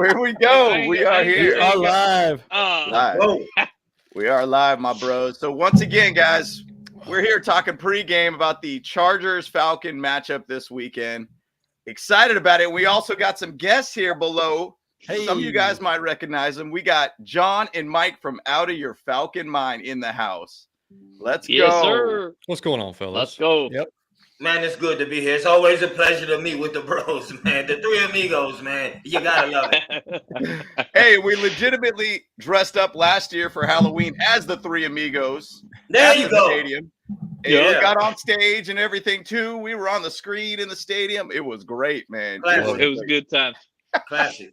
here we go. We are here. We are live. Live. We are live, my bros. So once again, guys, we're here talking pregame about the Chargers-Falcon matchup this weekend. Excited about it. We also got some guests here below. Hey. Some of you guys might recognize them. We got John and Mike from Out of Your Falcon Mind in the house. Let's go. Sir. What's going on, fellas? Let's go. Yep. Man, it's good to be here. It's always a pleasure to meet with the bros, man. The three amigos, man. You gotta love it. Hey, we legitimately dressed up last year for Halloween as the three amigos. There you go. Stadium. And we got on stage and everything too. We were on the screen in the stadium. It was great, man. It was a good time. Classic.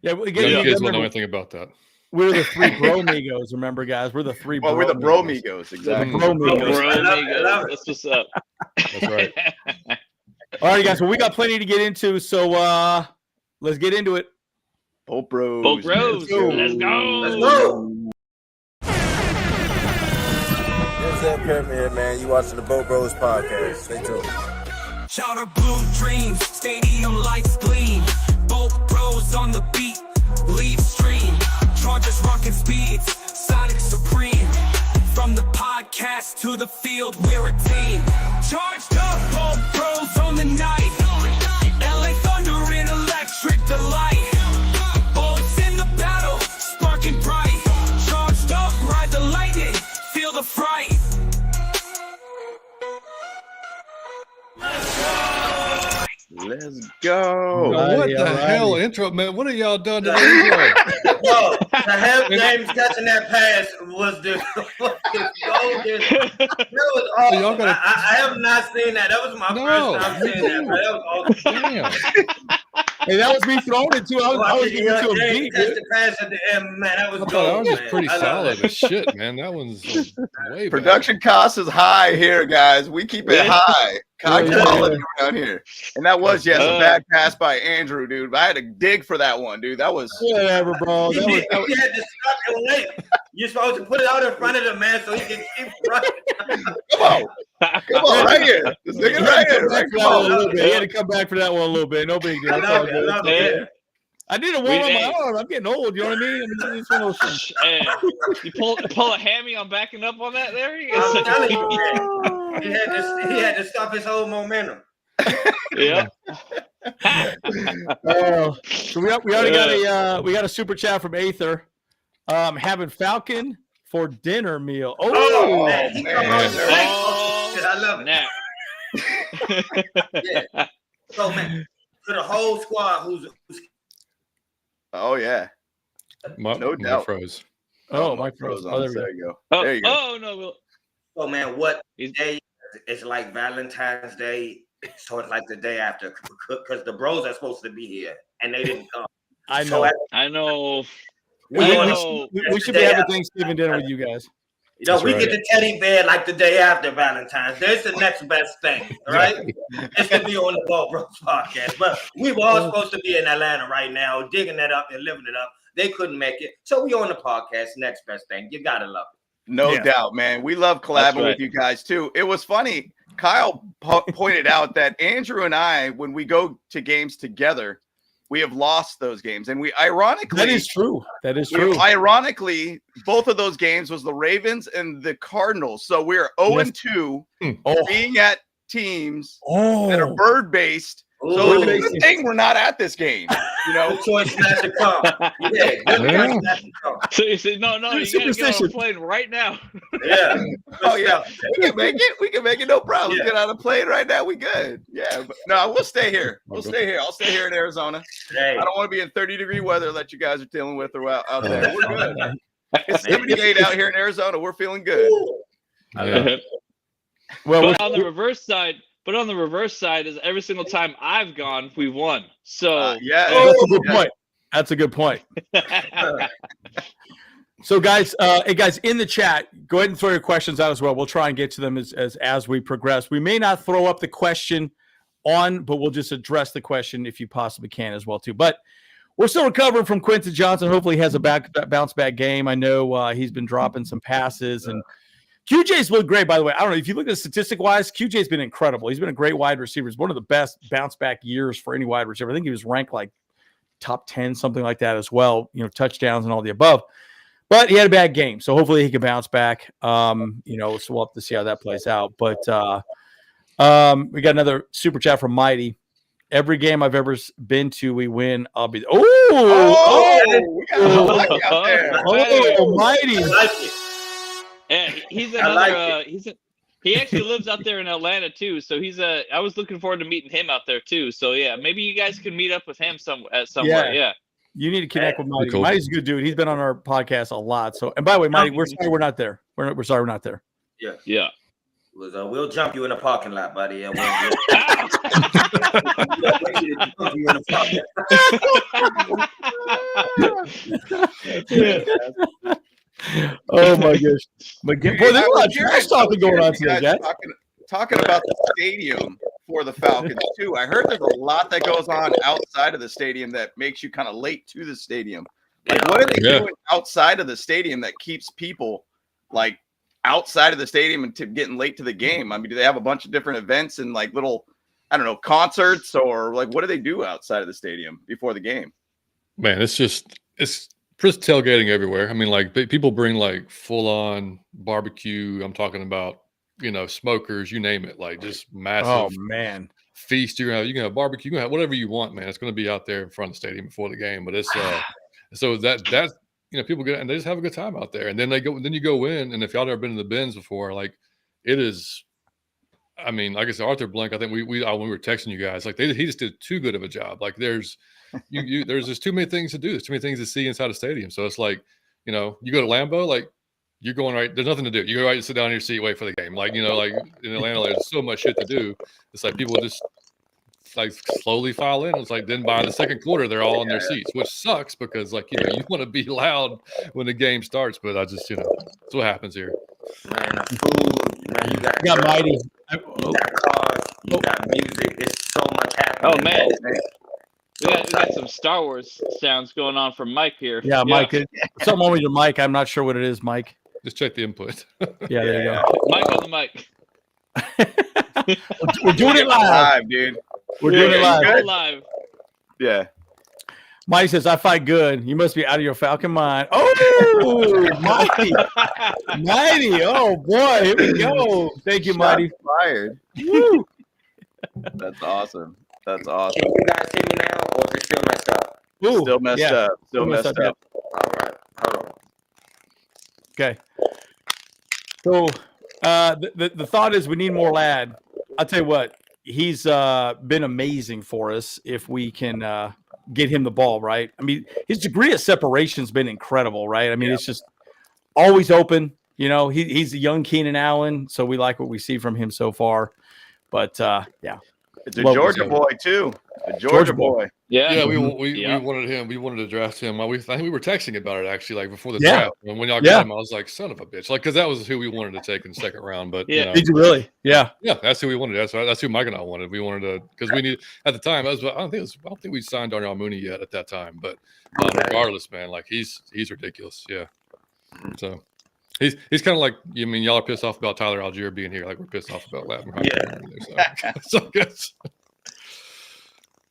Yeah, you guys don't know anything about that. We're the three bromigos, remember, guys? We're the three Well, we're the bromigos, exactly. Bromigos. That's what's up. That's right. All right, guys. Well, we got plenty to get into, so let's get into it. Boat Bros. Boat Bros. Let's go. Let's go. What's up, Kermit, man? You watching the Boat Bros podcast. Stay tuned. Shout out blue dreams, stadium lights gleam. Boat Bros on the beat, leave stream. Chargers rocking speeds, Sonic supreme. From the podcast to the field, we're a team. Charged up, Boat Bros on the night. LA Thunder in electric delight. Bolts in the battle, sparking bright. Charged up, ride the lightning, feel the fright. Let's go. What the hell intro, man? What have y'all done to the intro? Yo, to have James catching that pass was the golden. That was awesome. Y'all gotta- I have not seen that. That was my first time seeing that. Bro. That was awesome. Damn. Hey, that was me throwing it too. I was giving it to a James beat. catch the pass at the end, man. That was I thought gold, that was just man. pretty I love solid that. as shit, man. That one's way Production cost is high here, guys. We keep it high. High quality around here. And that was, yes, a bad pass by Andrew, dude. I had to dig for that one, dude. That was Whatever, bro. You had to stop and wait. You're supposed to put it out in front of the man so he can keep running. Come on. Come on, right here. This nigga right here. Right, come on. He had to come back for that one a little bit. No big deal. I love it. I love it. I need a one on my arm. I'm getting old. You know what I mean? It's one of those things. Hey, you pull a hammy on backing up on that there? I'm telling you, man. He had to stop his whole momentum. Yeah. So we already got a super chat from Aether. Having Falcon for dinner meal. Oh man, he come on. Oh, I love it. Yeah. So man, to the whole squad who's Oh, yeah. No doubt. Froze. Oh, Mike froze. on. There There we you go. There you go. Oh no. so man, what day? It's like Valentine's Day. So it's like the day after because the bros are supposed to be here and they didn't come. I know. So I know. We should be having Thanksgiving dinner with you guys. You know, That's we right. get the teddy bear like the day after Valentine's. There's the next best thing, all right? It's to be on the Ball Bros podcast. But we were all supposed to be in Atlanta right now, digging that up and living it up. They couldn't make it. So we on the podcast, next best thing. You gotta love it. No doubt, man. We love collabing with you guys too. It was funny. Kyle pointed out that Andrew and I, when we go to games together, we have lost those games. And we ironically That is true. Ironically, both of those games was the Ravens and the Cardinals. So we're 0-2 being at teams that are bird-based. So it's a good thing we're not at this game. You know, Good choice not to come. Yeah, good choice not to come. So you said no, you gotta get on a plane right now. Yeah. Oh yeah, we can make it. We can make it. No problem. Yeah. Get on a plane right now. We good. Yeah, but no, we'll stay here. We'll stay here. I'll stay here in Arizona. Hey. I don't want to be in 30-degree weather that you guys are dealing with or out there. We're good. It's 78 out here in Arizona. We're feeling good. Yeah. But on the reverse side is every single time I've gone, we've won. So Yeah, That's a good point. That's a good point. So guys, in the chat, go ahead and throw your questions out as well. We'll try and get to them as we progress. We may not throw up the question but we'll just address the question if you possibly can as well too. But we're still recovering from Quentin Johnson. Hopefully he has a bounce back game. I know he's been dropping some passes and QJ's looked great, by the way. I don't know if you look at statistic-wise, QJ's been incredible. He's been a great wide receiver. It's one of the best bounce-back years for any wide receiver. I think he was ranked like top 10, something like that as well. Touchdowns and all the above. But he had a bad game, so hopefully he can bounce back. So we'll have to see how that plays out. But we got another super chat from Mighty. Every game I've ever been to, we win. I'll be. We got a lucky out there. Mighty. I like it. Yeah, he's I like another. He actually lives out there in Atlanta too. So I was looking forward to meeting him out there too. So yeah, maybe you guys can meet up with him somewhere. Yeah. You need to connect with Mighty. Cool. Mighty's a good dude. He's been on our podcast a lot. So, and by the way, Mighty, we're sorry we're not there. We're sorry we're not there. Yeah. Yeah. We'll jump you in the parking lot, buddy. And we'll jump you in the parking lot. Oh my gosh. Boy, there's a lot of trash talking going on today, guys. Talking about the stadium for the Falcons too. I heard there's a lot that goes on outside of the stadium that makes you kind of late to the stadium. Like, what are they doing outside of the stadium that keeps people like outside of the stadium and getting late to the game? I mean, do they have a bunch of different events and like little, I don't know, concerts, or like what do they do outside of the stadium before the game? Man, it's tailgating everywhere. I mean, like people bring like full on barbecue. I'm talking about, smokers, you name it, like just massive feast. You can have barbecue, you can have whatever you want, man. It's going to be out there in front of the stadium before the game. But it's so that's people get and they just have a good time out there. And then you go in, and if y'all never been to the Benz before, like it is. I mean, like I said, Arthur Blank, I think when we were texting you guys, like he just did too good of a job. Like there's just too many things to do. There's too many things to see inside a stadium. So it's like, you go to Lambeau, like you're going right. There's nothing to do. You go right and sit down in your seat, wait for the game. Like, like in Atlanta, there's so much shit to do. It's like people just like slowly file in. It's like then by the second quarter, they're all in their seats, which sucks because like, you want to be loud when the game starts. But I just, that's what happens here. Man, the food, man, you got Mighty. You got cars, you got music. There's so much happening. Oh man. We got some Star Wars sounds going on from Mike here. Yeah, Mike. Something wrong with your mic. I'm not sure what it is, Mike. Just check the input. Yeah, there you go. Mike on the mic. We're doing it live, dude. We're doing it live. Live. Yeah. Mike says, I fight good. You must be out of your Falcon mind. Oh, Mighty. Mighty. Oh, boy. Here we go. Thank you, Mighty. Fired. That's awesome. That's awesome. Can you guys hear me now, or is it still messed up? Ooh, Still messed up. Still messed up. All right. Hold on. Okay. So the thought is we need more lad. I'll tell you what, he's been amazing for us if we can get him the ball, right? I mean, his degree of separation has been incredible, right? I mean, it's just always open. He's a young Keenan Allen, so we like what we see from him so far. But, yeah. It's a Georgia boy, too. A Georgia boy. Yeah. We wanted him. We wanted to draft him. I think we were texting about it actually, like before the draft. And when y'all got him, I was like, "Son of a bitch!" Like, because that was who we wanted to take in the second round. But did you really? Yeah, that's who we wanted. That's who Mike and I wanted. We wanted to because we need at the time. I don't think we signed Darnell Mooney yet at that time. But regardless, man, like he's ridiculous. Yeah. So. He's kind of like, y'all are pissed off about Tyler Algier being here, like we're pissed off about Latin. Yeah. So good.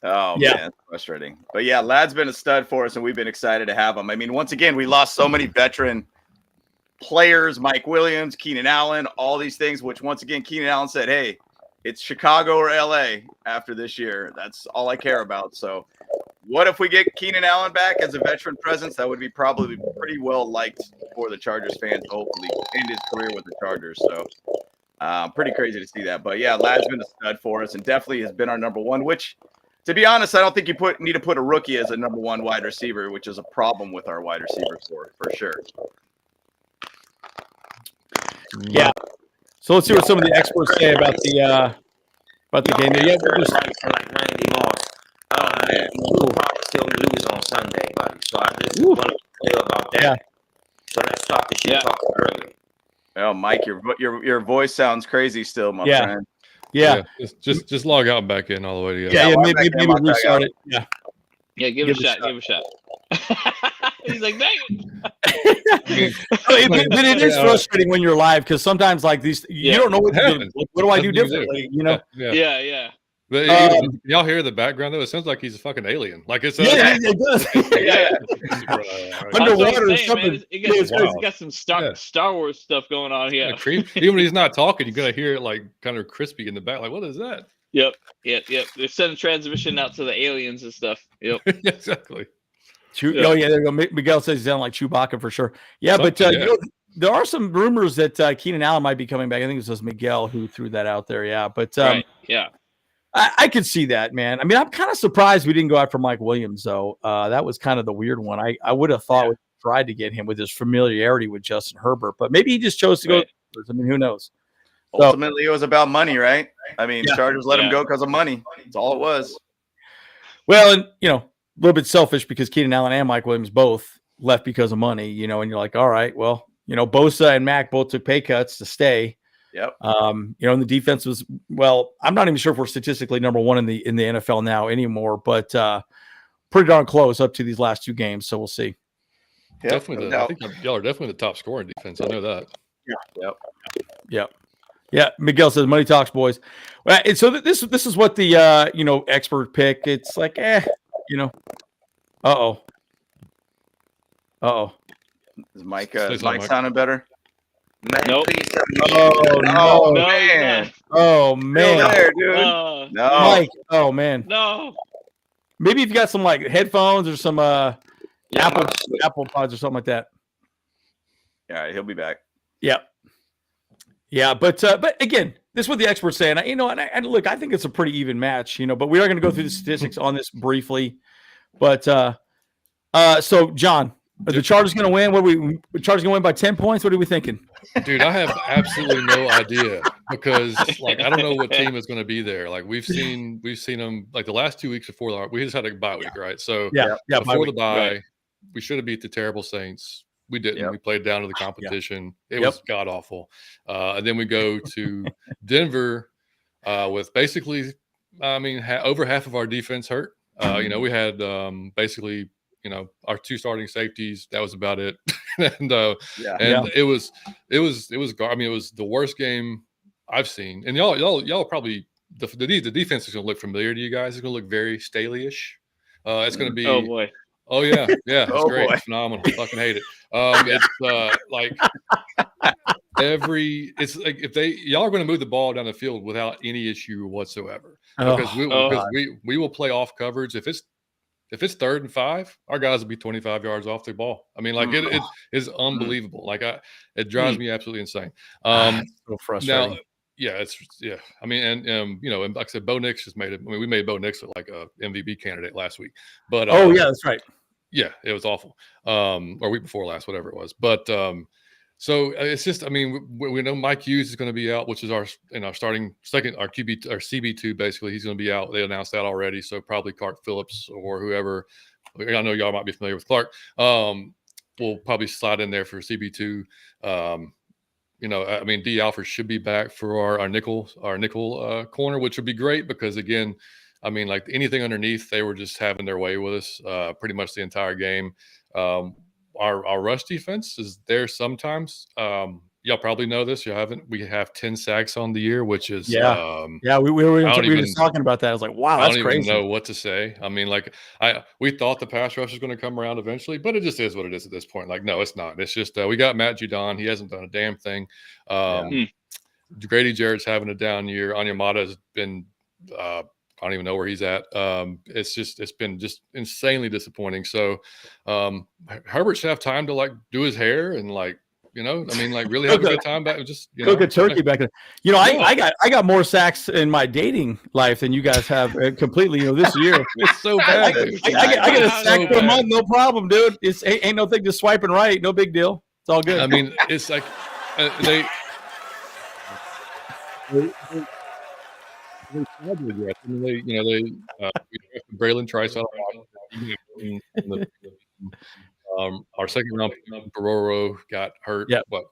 Oh, man, it's frustrating. But, yeah, Lad's been a stud for us, and we've been excited to have him. I mean, once again, we lost so many veteran players, Mike Williams, Keenan Allen, all these things, which, once again, Keenan Allen said, hey, it's Chicago or L.A. after this year. That's all I care about. So what if we get Keenan Allen back as a veteran presence? That would be probably pretty well liked for the Chargers fans, hopefully, end his career with the Chargers. So pretty crazy to see that. But, yeah, Lad's been a stud for us and definitely has been our number one, which, to be honest, I don't think you need to put a rookie as a number one wide receiver, which is a problem with our wide receivers for sure. Yeah. So let's see what some of the experts say about the game. Yeah, like Randy Moss. We'll probably still lose on Sunday, buddy. So I just want to be clear about that. Yeah. So let's start the shit talking early. Oh, Mike, your voice sounds crazy still, my friend. Yeah. Just log out and back in all the way together. Yeah, maybe restart it. Yeah. Yeah, give it a shot. Give it a shot. He's like, dang it. But it is frustrating when you're live because sometimes like these, you don't know what to do. What do I do differently? Yeah. But y'all hear the background though? It sounds like he's a fucking alien. Like it's it does. Underwater or something. He's got some Star Wars stuff going on here. Even when he's not talking, you're gonna hear it like kind of crispy in the back. Like, what is that? Yep. They're sending transmission out to the aliens and stuff. Yep. Exactly. Oh yeah, there you go. Miguel says he sounds like Chewbacca for sure. Yeah, but you know, there are some rumors that Keenan Allen might be coming back. I think it was Miguel who threw that out there. Yeah, but I could see that, man. I mean, I'm kind of surprised we didn't go out for Mike Williams, though. That was kind of the weird one. I would have thought we tried to get him with his familiarity with Justin Herbert, but maybe he just chose to go. I mean, who knows? Ultimately, it was about money, right? I mean, Chargers let him go because of money. That's all it was. Well, and you know, a little bit selfish because Keenan Allen and Mike Williams both left because of money. You know, and you're like, all right, well, you know, Bosa and Mack both took pay cuts to stay. Yep. You know, and the defense was, well, I'm not even sure if we're statistically number one in the NFL now anymore, but pretty darn close up to these last two games. So we'll see. Yep. Definitely. I think y'all are definitely the top scorer in defense. I know that. Yeah. Miguel says money talks, boys. And so this is what the you know, expert pick. It's like, you know, uh-oh. Is Mike sounding better? Nope. Oh man! Oh man! There, dude. No, Mike. Oh man! No. Maybe if you got some like headphones or some Apple Pods or something like that. All right, he'll be back. Yeah. But again, this is what the experts say, and you know, and look, I think it's a pretty even match, you know. But we are going to go through the statistics on this briefly. But so John. Are the Chargers going to win? The Chargers going to win by 10 points? What are we thinking? Dude, I have absolutely no idea because like I don't know what team is going to be there. Like we've seen them like the last 2 weeks before we just had a bye week, right? So before the bye, we should have beat the terrible Saints. We didn't. We played down to the competition. It was god awful. And then we go to Denver with basically, I mean, over half of our defense hurt. You know, we had basically, you know, our two starting safeties. That was about it. and it was. I mean, it was the worst game I've seen. And y'all probably the defense is going to look familiar to you guys. It's going to look very Staley-ish. It's going to be. Oh boy. Oh yeah, it's great, boy. Phenomenal. Fucking hate it. It's like it's like if y'all are going to move the ball down the field without any issue whatsoever because we will play off coverage if it's 3rd and 5, our guys will be 25 yards off the ball. I mean, like it is unbelievable. Like it drives me absolutely insane. So frustrating. Now, I mean, and you know, and like I said, Bo Nix just made it. I mean, we made Bo Nix look like a MVP candidate last week. But that's right. Yeah, it was awful. Or week before last, whatever it was. But so it's just, I mean, we know Mike Hughes is going to be out, which is our starting second, our QB, our CB2, basically. He's going to be out. They announced that already. So probably Clark Phillips or whoever. I know y'all might be familiar with Clark. Will probably slide in there for CB2. You know, I mean, D. Alford should be back for our nickel corner, which would be great because, again, I mean, like anything underneath, they were just having their way with us pretty much the entire game. Our rush defense is there sometimes. Y'all probably know this. You haven't. We have 10 sacks on the year, which is we were just talking about that. I was like, wow, that's crazy. I don't even know what to say. I mean, like we thought the pass rush was going to come around eventually, but it just is what it is at this point. Like, no, it's not. It's just we got Matt Judon. He hasn't done a damn thing. Grady Jarrett's having a down year. Onyemata has been. I don't even know where he's at. It's been just insanely disappointing. So Herbert should have time to like do his hair and like, you know, I mean, like really have a good time back. Just cook a turkey back there. You know, I got more sacks in my dating life than you guys have completely. You know, this year it's so bad. I get a sack per month, no problem, dude. It's ain't no thing. Just swiping right, no big deal. It's all good. I mean, it's like they Braylon Trice out our second round Baroro got hurt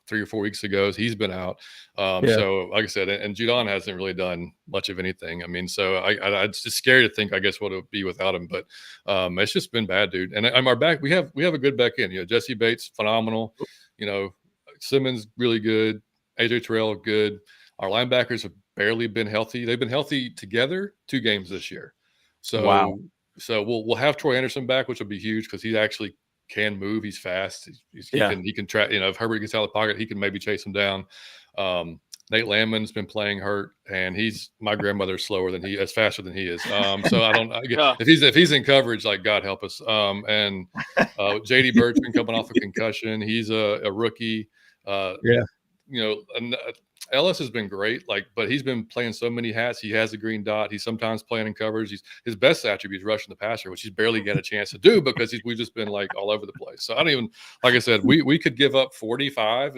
3 or 4 weeks ago. So he's been out. So like I said, and Judon hasn't really done much of anything. I mean, so it's just scary to think, I guess, what it would be without him. But it's just been bad, dude. And our back, we have a good back end. You know, Jesse Bates, phenomenal. You know, Simmons, really good. AJ Terrell, good. Our linebackers are barely been healthy. They've been healthy together 2 games this year. So Wow. So we'll have Troy Anderson back, which will be huge because he actually can move. He's fast. He can track. If Herbert gets out of the pocket, he can maybe chase him down. Nate Landman's been playing hurt, and my grandmother's slower than he is, faster than he is. So I don't. If he's in coverage, like God help us. And JD Bird's been coming off a concussion. He's a rookie. Ellis has been great, but he's been playing so many hats. He has a green dot. He's sometimes playing in coverage. His best attribute is rushing the passer, which he's barely get a chance to do because we've just been all over the place. So I don't even, like I said, we could give up 45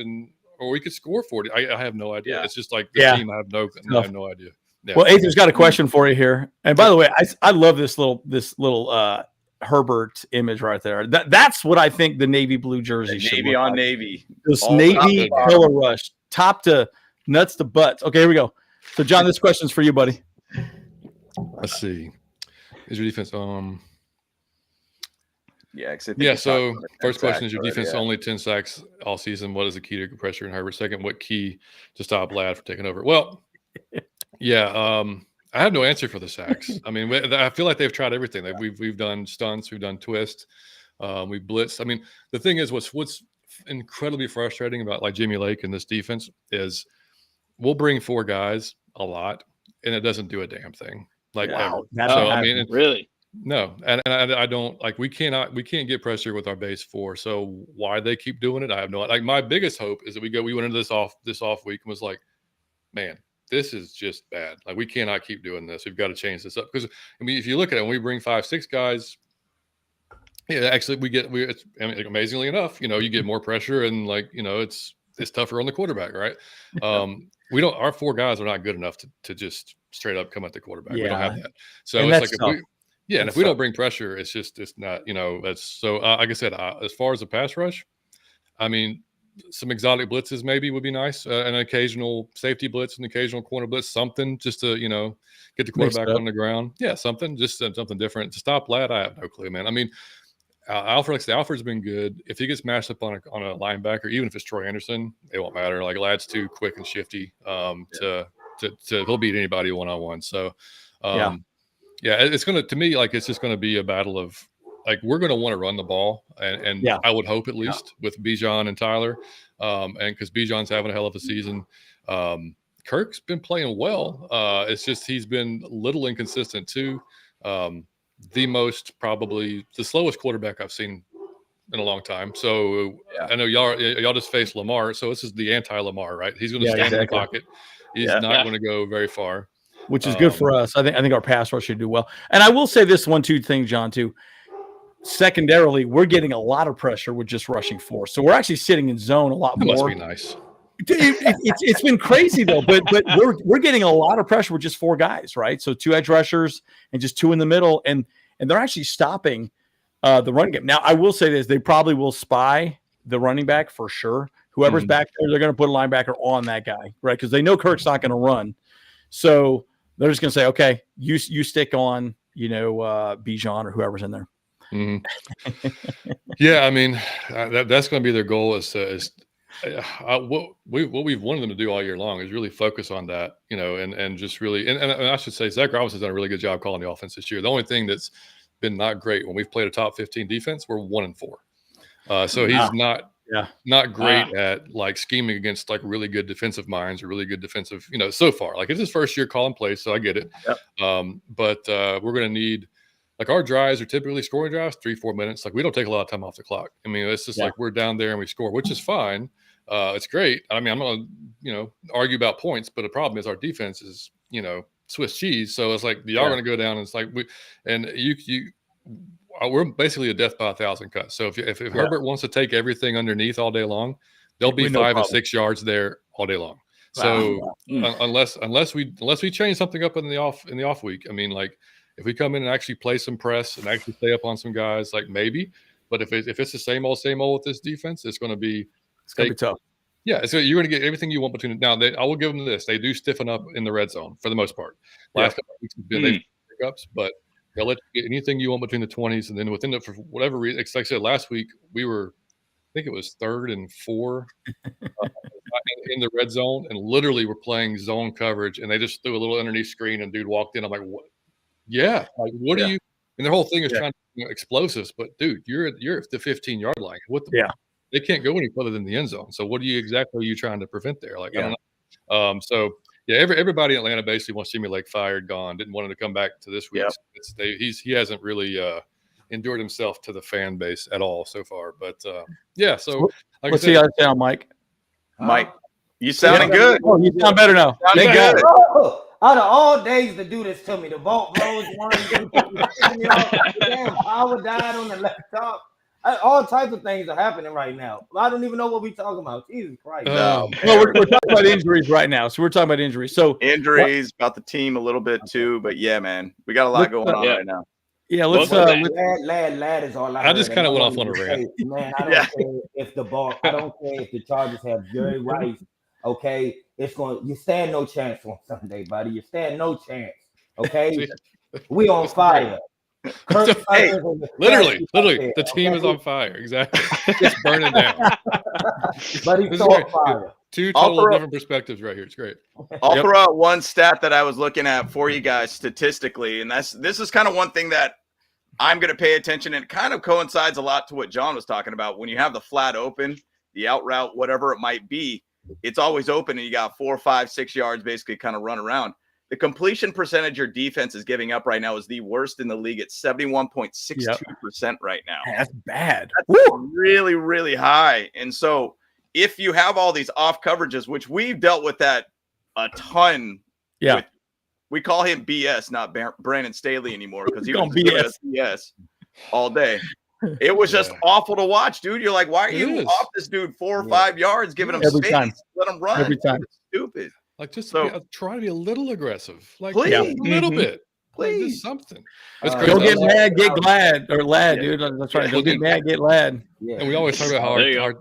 or we could score 40. I have no idea. Yeah. It's just the team. I have no idea. Yeah. Well, Ethan's got a question for you here. And by the way, I love this little Herbert image right there. That's what I think the navy blue jersey should Navy look on like. navy. This navy color rush, top to nuts to butts. Okay, here we go. So, John, this question's for you, buddy. Let's see. Is your defense Yeah. So first question is your defense only 10 sacks all season. What is the key to pressure in Herbert? Second, what key to stop Ladd from taking over? Well, I have no answer for the sacks. I mean, I feel like they've tried everything. We've done stunts, we've done twist, we've blitzed. I mean, the thing is, what's incredibly frustrating about Jimmy Lake and this defense is we'll bring 4 guys a lot, and it doesn't do a damn thing. Ever. So I mean, really. No, and I don't we can't get pressure with our base 4. So why they keep doing it, I have no idea. My biggest hope is that we went into this off week and was like, man, this is just bad. We cannot keep doing this. We've got to change this up because if you look at it, when we bring 5-6 guys, actually amazingly enough, you get more pressure and it's tougher on the quarterback, right? Our 4 guys are not good enough to just straight up come at the quarterback. We don't have that. So and it's if we don't bring pressure, it's not, that's so, like I said, as far as the pass rush, I mean, some exotic blitzes maybe would be nice. An occasional safety blitz, an occasional corner blitz, something just to, get the quarterback on the ground. Yeah, something different. To stop Ladd, I have no clue, man. I mean, Alfred's been good. If he gets matched up on a linebacker, even if it's Troy Anderson, it won't matter. Ladd's too quick and shifty he'll beat anybody one-on-one. So, it's going to, to me, it's just going to be a battle of, we're going to want to run the ball. And I would hope at least with Bijan and Tyler. And because Bijan's having a hell of a season. Kirk's been playing well. It's just he's been a little inconsistent too. The slowest quarterback I've seen in a long time. So I know y'all just faced Lamar. So this is the anti-Lamar, right? He's going to stand in the pocket. He's not going to go very far, which is good for us. I think our pass rush should do well. And I will say this 1-2 thing, John, too. Secondarily, we're getting a lot of pressure with just rushing 4. So we're actually sitting in zone a lot more. Must be nice. It's been crazy though, but we're getting a lot of pressure with just 4 guys, right? So 2 edge rushers and just 2 in the middle, and they're actually stopping the running game. Now, I will say this: they probably will spy the running back for sure. Whoever's back there, they're going to put a linebacker on that guy, right? Because they know Kirk's not going to run, so they're just going to say, "Okay, you stick on, Bijan or whoever's in there." Mm-hmm. Yeah, I mean, that's going to be their goal. What we've wanted them to do all year long is really focus on that, and just really, and I should say Zach Robinson's done a really good job calling the offense this year. The only thing that's been not great when we've played a top 15 defense, we're 1-4. So he's not great at scheming against really good defensive minds or really good defensive, so far. It's his first year calling plays, so I get it. Yep. But we're going to need. Our drives are typically scoring drives, 3-4 minutes. We don't take a lot of time off the clock. I mean, it's just we're down there and we score, which is fine. It's great. I mean, I'm not going to, argue about points, but the problem is our defense is, Swiss cheese. So it's y'all are going to go down and it's we're basically a death by 1,000 cuts. So if Herbert wants to take everything underneath all day long, there'll be 5 and 6 yards there all day long. So unless we change something up in the off week, I mean, if we come in and actually play some press and actually stay up on some guys, maybe. But if it's the same old with this defense, it's going to be tough. Yeah, so you're going to get everything you want between it. Now, I will give them this: they do stiffen up in the red zone for the most part. Last couple of weeks, they've pickups, but they'll let you get anything you want between the 20s, and then within it for whatever reason. Like I said, last week we were, I think it was 3rd and 4 in in the red zone and literally were playing zone coverage, and they just threw a little underneath screen, and dude walked in. I'm like, what? Yeah, like what do you? And their whole thing is trying to explosives, but dude, you're at the 15-yard line. What the? Yeah, they can't go any further than the end zone. So what are you trying to prevent there? Like I don't know. So yeah, everybody in Atlanta basically wants Jimmy Lake fired, gone. Didn't want him to come back to this week. Yep. He hasn't really endured himself to the fan base at all so far. But yeah, so like let's see how it sound, Mike. Mike, you sounding good. Oh, you sound better now. Thank God. Out of all days to do this to me, the boat blows one, damn power died on the laptop. All types of things are happening right now. I don't even know what we're talking about. Jesus Christ. No, we're talking about injuries right now. So we're talking about injuries. So injuries, about the team a little bit too. But yeah, man, we got a lot going on right now. Yeah, let's lad is all I just kind of went off on a rant. Man, I don't care if I don't care if the Chargers have Jerry Rice. Okay, you stand no chance on Sunday, buddy. You stand no chance. Okay, we on fire. Hey, literally, the team is on fire. Exactly, it's burning down. But he's on fire. Two totally different perspectives right here. It's great. I'll throw out one stat that I was looking at for you guys statistically, and this is kind of one thing that I'm going to pay attention, and it kind of coincides a lot to what John was talking about. When you have the flat open, the out route, whatever it might be, it's always open, and you got 4, 5, 6 yards basically kind of run around. The completion percentage your defense is giving up right now is the worst in the league. It's 71.62% right now. That's bad. That's really, really high. And so if you have all these off coverages, which we've dealt with that a ton. Yeah. We call him BS, not Brandon Staley anymore, because he was BS all day. It was just awful to watch, dude. You're like, why are you off this dude 4 or 5 yards, giving him space? Time. Let him run. Every time. It's stupid. Like, just try to be a little aggressive. Like, please. A little bit. Please. Like, something. Don't get mad, get glad. Or lad, dude. That's right. Don't get mad, get lad. And we always talk about how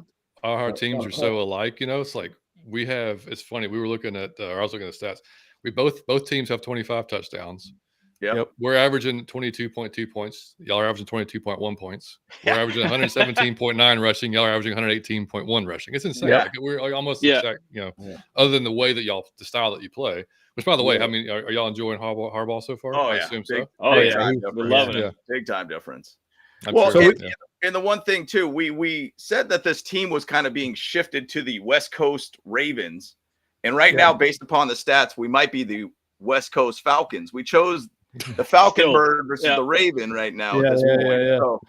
our teams are so alike. You know, it's like it's funny. We were looking at, or I was looking at stats. We both teams have 25 touchdowns. Yep. We're averaging 22.2 points. Y'all are averaging 22.1 points. We're averaging 117.9 rushing. Y'all are averaging 118.1 rushing. It's insane. Like, we're like almost exact, other than the way that the style that you play. Which, by the way, I mean, are y'all enjoying Harbaugh so far? Oh, I yeah. assume so. We're loving it. Big time difference. Well, sure. And the one thing, too, we said that this team was kind of being shifted to the West Coast Ravens. And right now, based upon the stats, we might be the West Coast Falcons. We chose the Falcon bird versus the Raven right now. So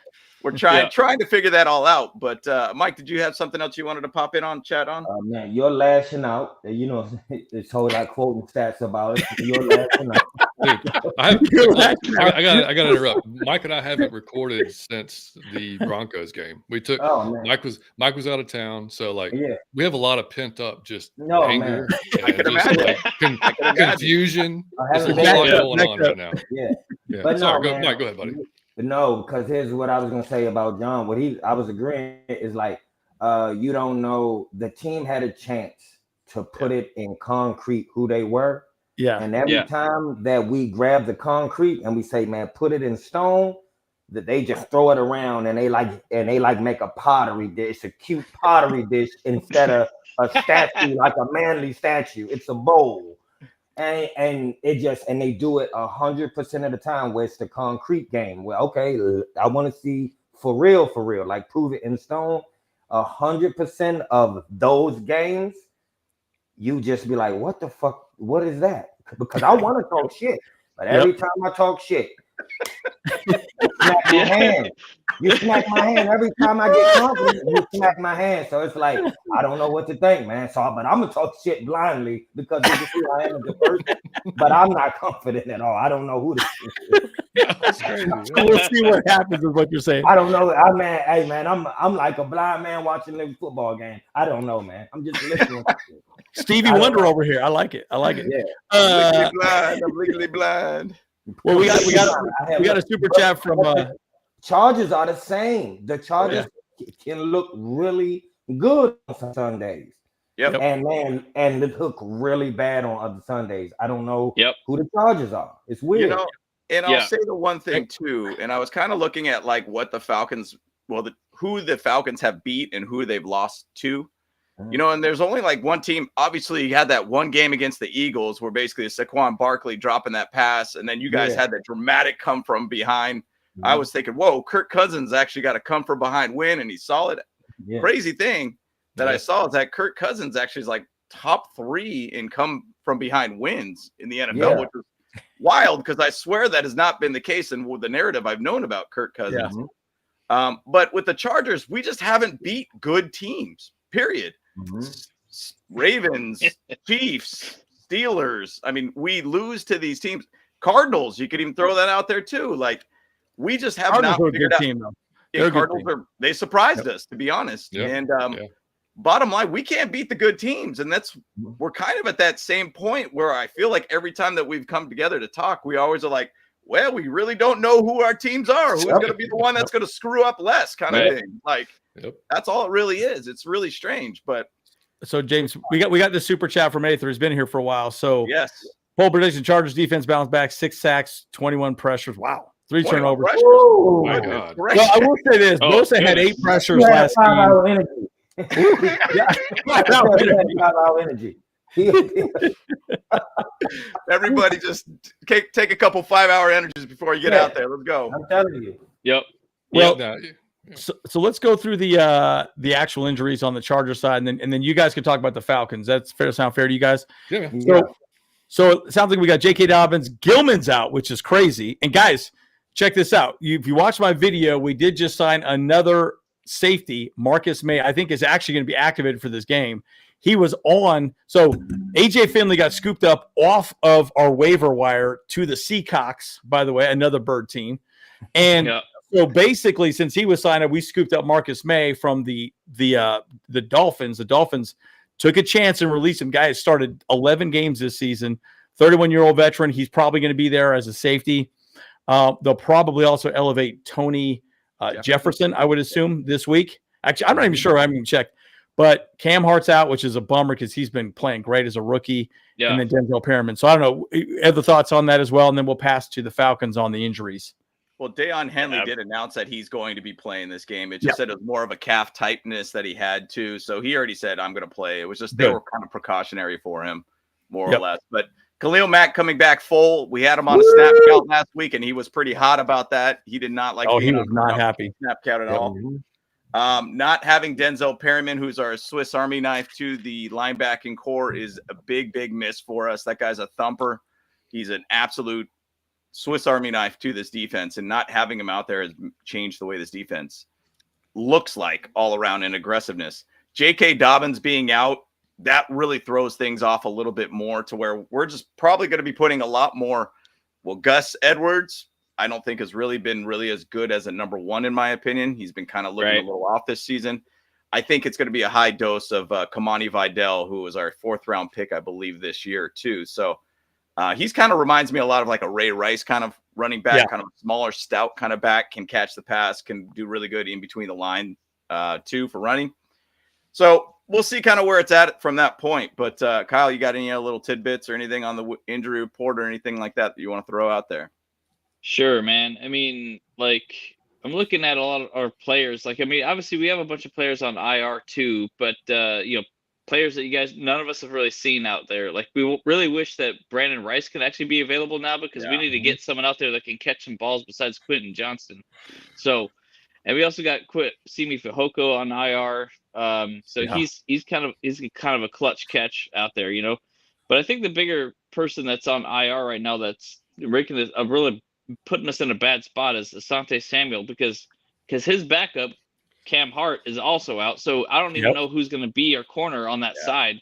we're trying to figure that all out. But Mike, did you have something else you wanted to pop in on, chat on? Man, you're lashing out. You know, it's whole like quoting stats about it. You're lashing out. Dude, I got to interrupt. Mike and I haven't recorded since the Broncos game. We took Mike was out of town, so like we have a lot of pent up anger. I can imagine. Confusion. There's a lot going on right now. Yeah. But sorry, Mike, go ahead, buddy. No, because here's what I was gonna say about John. I was agreeing is like you don't know, the team had a chance to put it in concrete who they were. Yeah. And every time that we grab the concrete and we say, man, put it in stone, that they just throw it around and they like make a pottery dish, a cute pottery dish instead of a statue, like a manly statue. It's a bowl. And they do it 100% of the time where it's the concrete game. Well, okay, I want to see for real, like prove it in stone. 100% of those games, you just be like, what the fuck? What is that? Because I want to talk shit, but every time I talk shit, you smack my hand. You smack my hand every time I get confident. You smack my hand, so it's like I don't know what to think, man. So, but I'm gonna talk shit blindly because this is who I am as a person. But I'm not confident at all. I don't know who this is. That's crazy. We'll see what happens with what you're saying. I don't know. I'm like a blind man watching a football game. I don't know, man. I'm just listening. Stevie Wonder over here. I like it. Yeah. I'm legally blind. Well, we got a super chat from Chargers are the same. The Chargers can look really good on Sundays. Yep. And they look really bad on other Sundays. I don't know who the Chargers are. It's weird. You know, and I'll say the one thing too, and I was kind of looking at like what the Falcons, who the Falcons have beat and who they've lost to. You know, and there's only like one team. Obviously, you had that one game against the Eagles where basically Saquon Barkley dropping that pass, and then you guys had that dramatic come from behind. I was thinking, whoa, Kirk Cousins actually got a come from behind win, and he solid. Crazy thing that I saw is that Kirk Cousins actually is like top 3 in come from behind wins in the NFL, which is wild because I swear that has not been the case in the narrative I've known about Kirk Cousins. But with the Chargers, we just haven't beat good teams, period. Ravens, Chiefs, Steelers. I mean, we lose to these teams. Cardinals, you could even throw that out there too. Like, we just have Cardinals not are a figured good out. team, though. Cardinals they surprised us, to be honest. And bottom line, we can't beat the good teams, and we're kind of at that same point where I feel like every time that we've come together to talk, we always are like, well, we really don't know who our teams are. Who's going to be the one that's going to screw up less, kind of thing. Like, that's all it really is. It's really strange, but. So James, we got the super chat from Aether. He's been here for a while. So yes, poll prediction: Chargers defense bounced back, 6 sacks, 21 pressures. Wow, 3 turnovers. Oh my God. Well, I will say this: Bosa had 8 pressures last game. Energy. Everybody just take a couple 5-hour energies before you get out there. Let's go. I'm telling you. Yep. Well, so let's go through the actual injuries on the Charger side, and then you guys can talk about the Falcons. That's fair. Sound fair to you guys? Yeah. So it sounds like we got J.K. Dobbins, Gilman's out, which is crazy. And guys, check this out. If you watch my video, we did just sign another safety. Marcus May, I think, is actually going to be activated for this game. He was on. So AJ Finley got scooped up off of our waiver wire to the Seacocks, by the way, another bird team. And so basically, since he was signed up, we scooped up Marcus May from the Dolphins. The Dolphins took a chance and released him. Guy has started 11 games this season, 31-year-old veteran. He's probably going to be there as a safety. They'll probably also elevate Tony Jefferson, I would assume, this week. Actually, I'm not even sure. I haven't even checked. But Cam Hart's out, which is a bummer because he's been playing great as a rookie. And then Denzel Perriman. So I don't know. Other thoughts on that as well? And then we'll pass to the Falcons on the injuries. Well, Deion Henley did announce that he's going to be playing this game. It just said it was more of a calf tightness that he had too. So he already said, I'm going to play. It was just they were kind of precautionary for him, more or less. But Khalil Mack coming back full. We had him on a snap count last week, and he was pretty hot about that. He did not like he was not happy. Snap count at all. Not having Denzel Perriman, who's our Swiss Army knife to the linebacking core, is a big, big miss for us. That guy's a thumper. He's an absolute Swiss Army knife to this defense, and not having him out there has changed the way this defense looks like all around in aggressiveness. J.K. Dobbins being out, that really throws things off a little bit more to where we're just probably going to be putting a lot more. Well, Gus Edwards, I don't think has really been as good as a number 1, in my opinion. He's been kind of looking a little off this season. I think it's going to be a high dose of Kamani Vidal, who was our 4th round pick, I believe, this year too. So he's kind of reminds me a lot of like a Ray Rice kind of running back, kind of a smaller, stout kind of back, can catch the pass, can do really good in between the line too for running. So we'll see kind of where it's at from that point. But Kyle, you got any little tidbits or anything on the injury report or anything like that you want to throw out there? Sure, man. I mean, like, I'm looking at a lot of our players. Like, I mean, obviously we have a bunch of players on IR too, but players that you guys, none of us have really seen out there. Like, we really wish that Brandon Rice could actually be available now, because we need to get someone out there that can catch some balls besides Quentin Johnston. So, and we also got Simi Fehoko on IR. So he's kind of a clutch catch out there, But I think the bigger person that's on IR right now that's making this really putting us in a bad spot is Asante Samuel, because his backup Cam Hart is also out. So I don't even know who's going to be our corner on that side.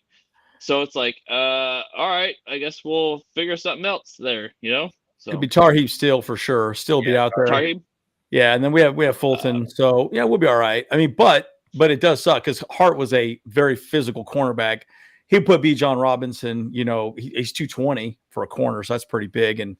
So it's like, all right, I guess we'll figure something else there, So could be Tarheeb still for sure. Still be out there. Tarheeb? Yeah, and then we have Fulton. So yeah, we'll be all right. I mean, but it does suck because Hart was a very physical cornerback. He put Bijan Robinson, he's 220 for a corner, so that's pretty big. And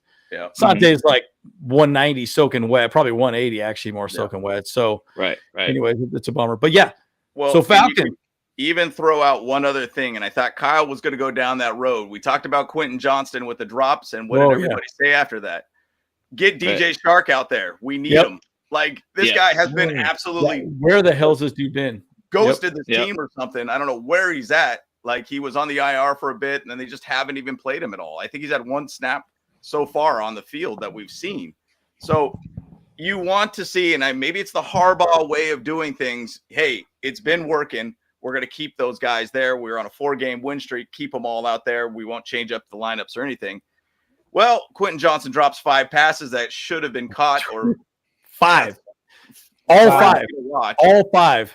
Sante is like 190 soaking wet, probably 180 actually more soaking wet. So right. Anyway, it's a bummer. But yeah, well, so Falcon. Even throw out one other thing, and I thought Kyle was going to go down that road. We talked about Quentin Johnston with the drops, and what did everybody say after that? Get DJ Shark out there. We need him. Like, this guy has been absolutely. Where the hell's this dude been? ghosted this team or something. I don't know where he's at. Like, he was on the IR for a bit, and then they just haven't even played him at all. I think he's had one snap so far on the field that we've seen. So you want to see, and maybe it's the Harbaugh way of doing things. Hey, it's been working. We're going to keep those guys there. We're on a 4-game win streak. Keep them all out there. We won't change up the lineups or anything. Well, Quentin Johnson drops 5 passes that should have been caught, or 5. All 5. All 5.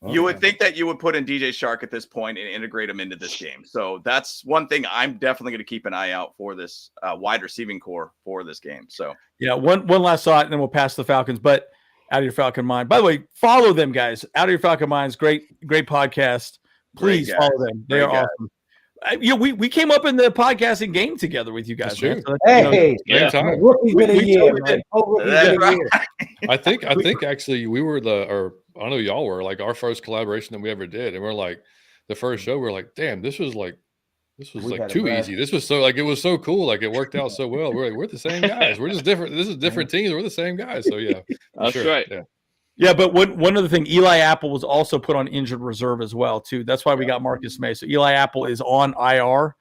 You would think that you would put in DJ Shark at this point and integrate him into this game. So that's one thing I'm definitely going to keep an eye out for, this wide receiving core for this game. So yeah, one last thought, and then we'll pass the Falcons. But Out of Your Falcon Mind. By the way, follow them, guys. Out of Your Falcon Minds, great podcast. Please follow them. They are awesome. We came up in the podcasting game together with you guys. Sure. Hey, rookies of the year, man. I think actually we were I know y'all were like our first collaboration that we ever did, and we're like the first show. We're like, damn, this was like too easy. This was so like it was so cool. Like it worked out so well. We're the same guys. We're just different. This is different teams. We're the same guys. So yeah, that's right. Yeah, but one other thing, Eli Apple was also put on injured reserve as well, too. That's why we got Marcus May. So Eli Apple is on IR.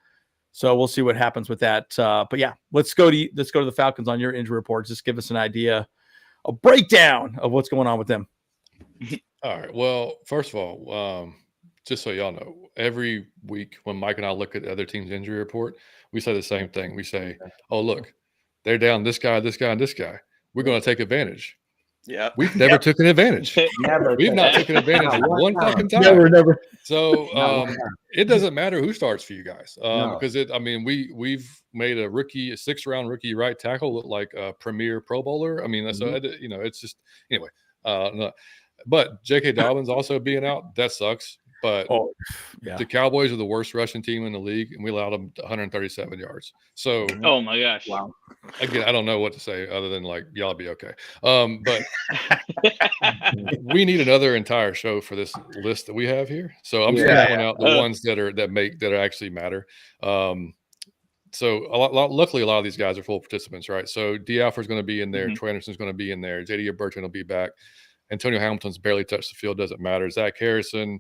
So we'll see what happens with that. But yeah, let's go to the Falcons on your injury report. Just give us an idea, a breakdown of what's going on with them. All right. Well, first of all, just so y'all know, every week when Mike and I look at the other team's injury report, we say the same thing. We say, oh, look, they're down this guy, and this guy. We're going to take advantage. Yeah, we've never taken advantage. We've not taken advantage one fucking time. Never. So it doesn't matter who starts for you guys, because we've made a 6th-round rookie right tackle look like a premier Pro Bowler. I mean, so it's just anyway. But J.K. Dobbins also being out, that sucks. But the Cowboys are the worst rushing team in the league, and we allowed them 137 yards. So, oh my gosh! Wow. Again, I don't know what to say other than like y'all be okay. But we need another entire show for this list that we have here. So I'm just going to point out the ones that actually matter. So luckily, a lot of these guys are full participants, right? So D. Alford's going to be in there. Troy Anderson's going to be in there. J.D. Burton will be back. Antonio Hamilton's barely touched the field. Doesn't matter. Zach Harrison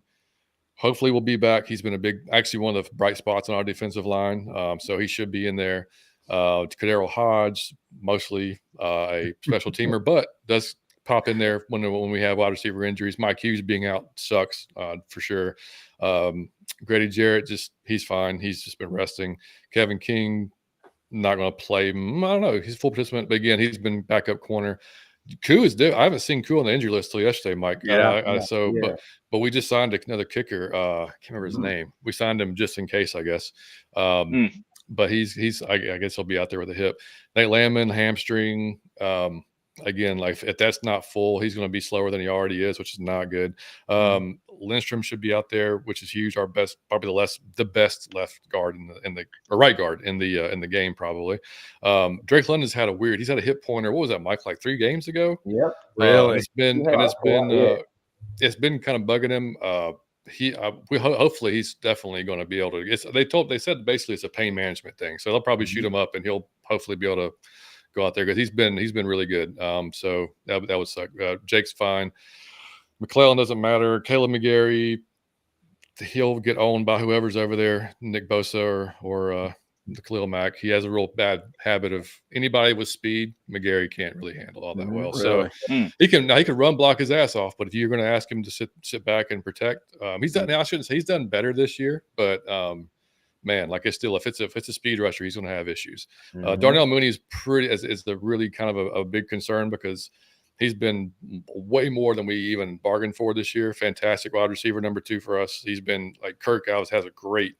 hopefully will be back. He's been actually one of the bright spots on our defensive line. So he should be in there. Kadero Hodge, mostly a special teamer, but does pop in there when we have wide receiver injuries. Mike Hughes being out sucks for sure. Grady Jarrett, he's fine. He's just been resting. Kevin King, not going to play. I don't know. He's a full participant, but again, he's been backup corner. Koo is I haven't seen Koo on the injury list till yesterday, Mike. But we just signed another kicker. I can't remember his name. We signed him just in case, I guess. But he's I guess he'll be out there with a hip. Nate Landman, hamstring. Again, like if that's not full, he's going to be slower than he already is, which is not good. Lindstrom should be out there, which is huge. Our best, probably the best left guard or right guard in the game, probably. Drake London's had he's had a hip pointer. What was that, Mike? Like 3 games ago? Yep. Really? It's been kind of bugging him. Hopefully he's definitely going to be able to. They said basically it's a pain management thing, so they'll probably shoot him up, and he'll hopefully be able to go out there because he's been really good. So that would suck. Jake's fine. McClellan doesn't matter. Caleb McGarry, he'll get owned by whoever's over there, Nick Bosa or the Khalil Mack. He has a real bad habit of anybody with speed. McGarry can't really handle all that well. Really? So he can run block his ass off, but if you're going to ask him to sit back and protect, he's done. Now I shouldn't say he's done better this year, but man, like it's still if it's a speed rusher, he's going to have issues. Darnell Mooney is is the really kind of a big concern because he's been way more than we even bargained for this year. Fantastic wide receiver number 2 for us. He's been like Kirk has a great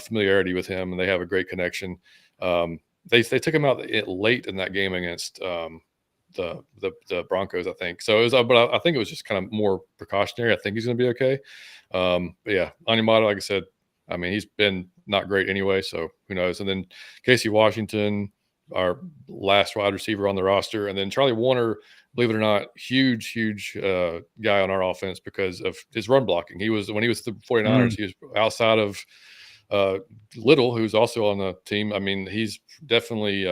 familiarity with him, and they have a great connection. They took him out late in that game against the Broncos, I think. So it was, but I think it was just kind of more precautionary. I think he's going to be okay. But yeah, Onyemata, like I said, I mean, he's been not great anyway, so who knows? And then Casey Washington, our last wide receiver on the roster, and then Charlie Warner, believe it or not, huge guy on our offense because of his run blocking. When he was the 49ers, he was outside of Little, who's also on the team. I mean, he's definitely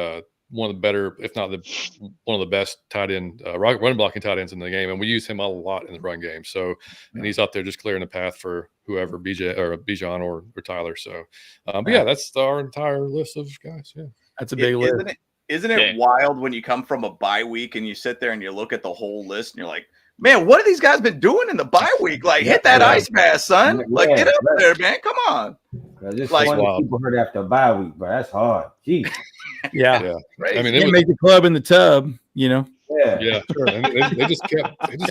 one of the better, if not one of the best tight end, run blocking tight ends in the game, and we use him a lot in the run game. So, and he's out there just clearing the path for whoever, Bijan or Tyler. So, but yeah, that's our entire list of guys. Yeah, that's a big list. Isn't it wild when you come from a bye week and you sit there and you look at the whole list and you're like, man, what have these guys been doing in the bye week? Like, hit that ice bath, son. Like, get up there, man. Come on. Just like people heard after a bye week, but that's hard. Jeez. Yeah. I mean, they make the club in the tub, you know. Yeah, sure. And they just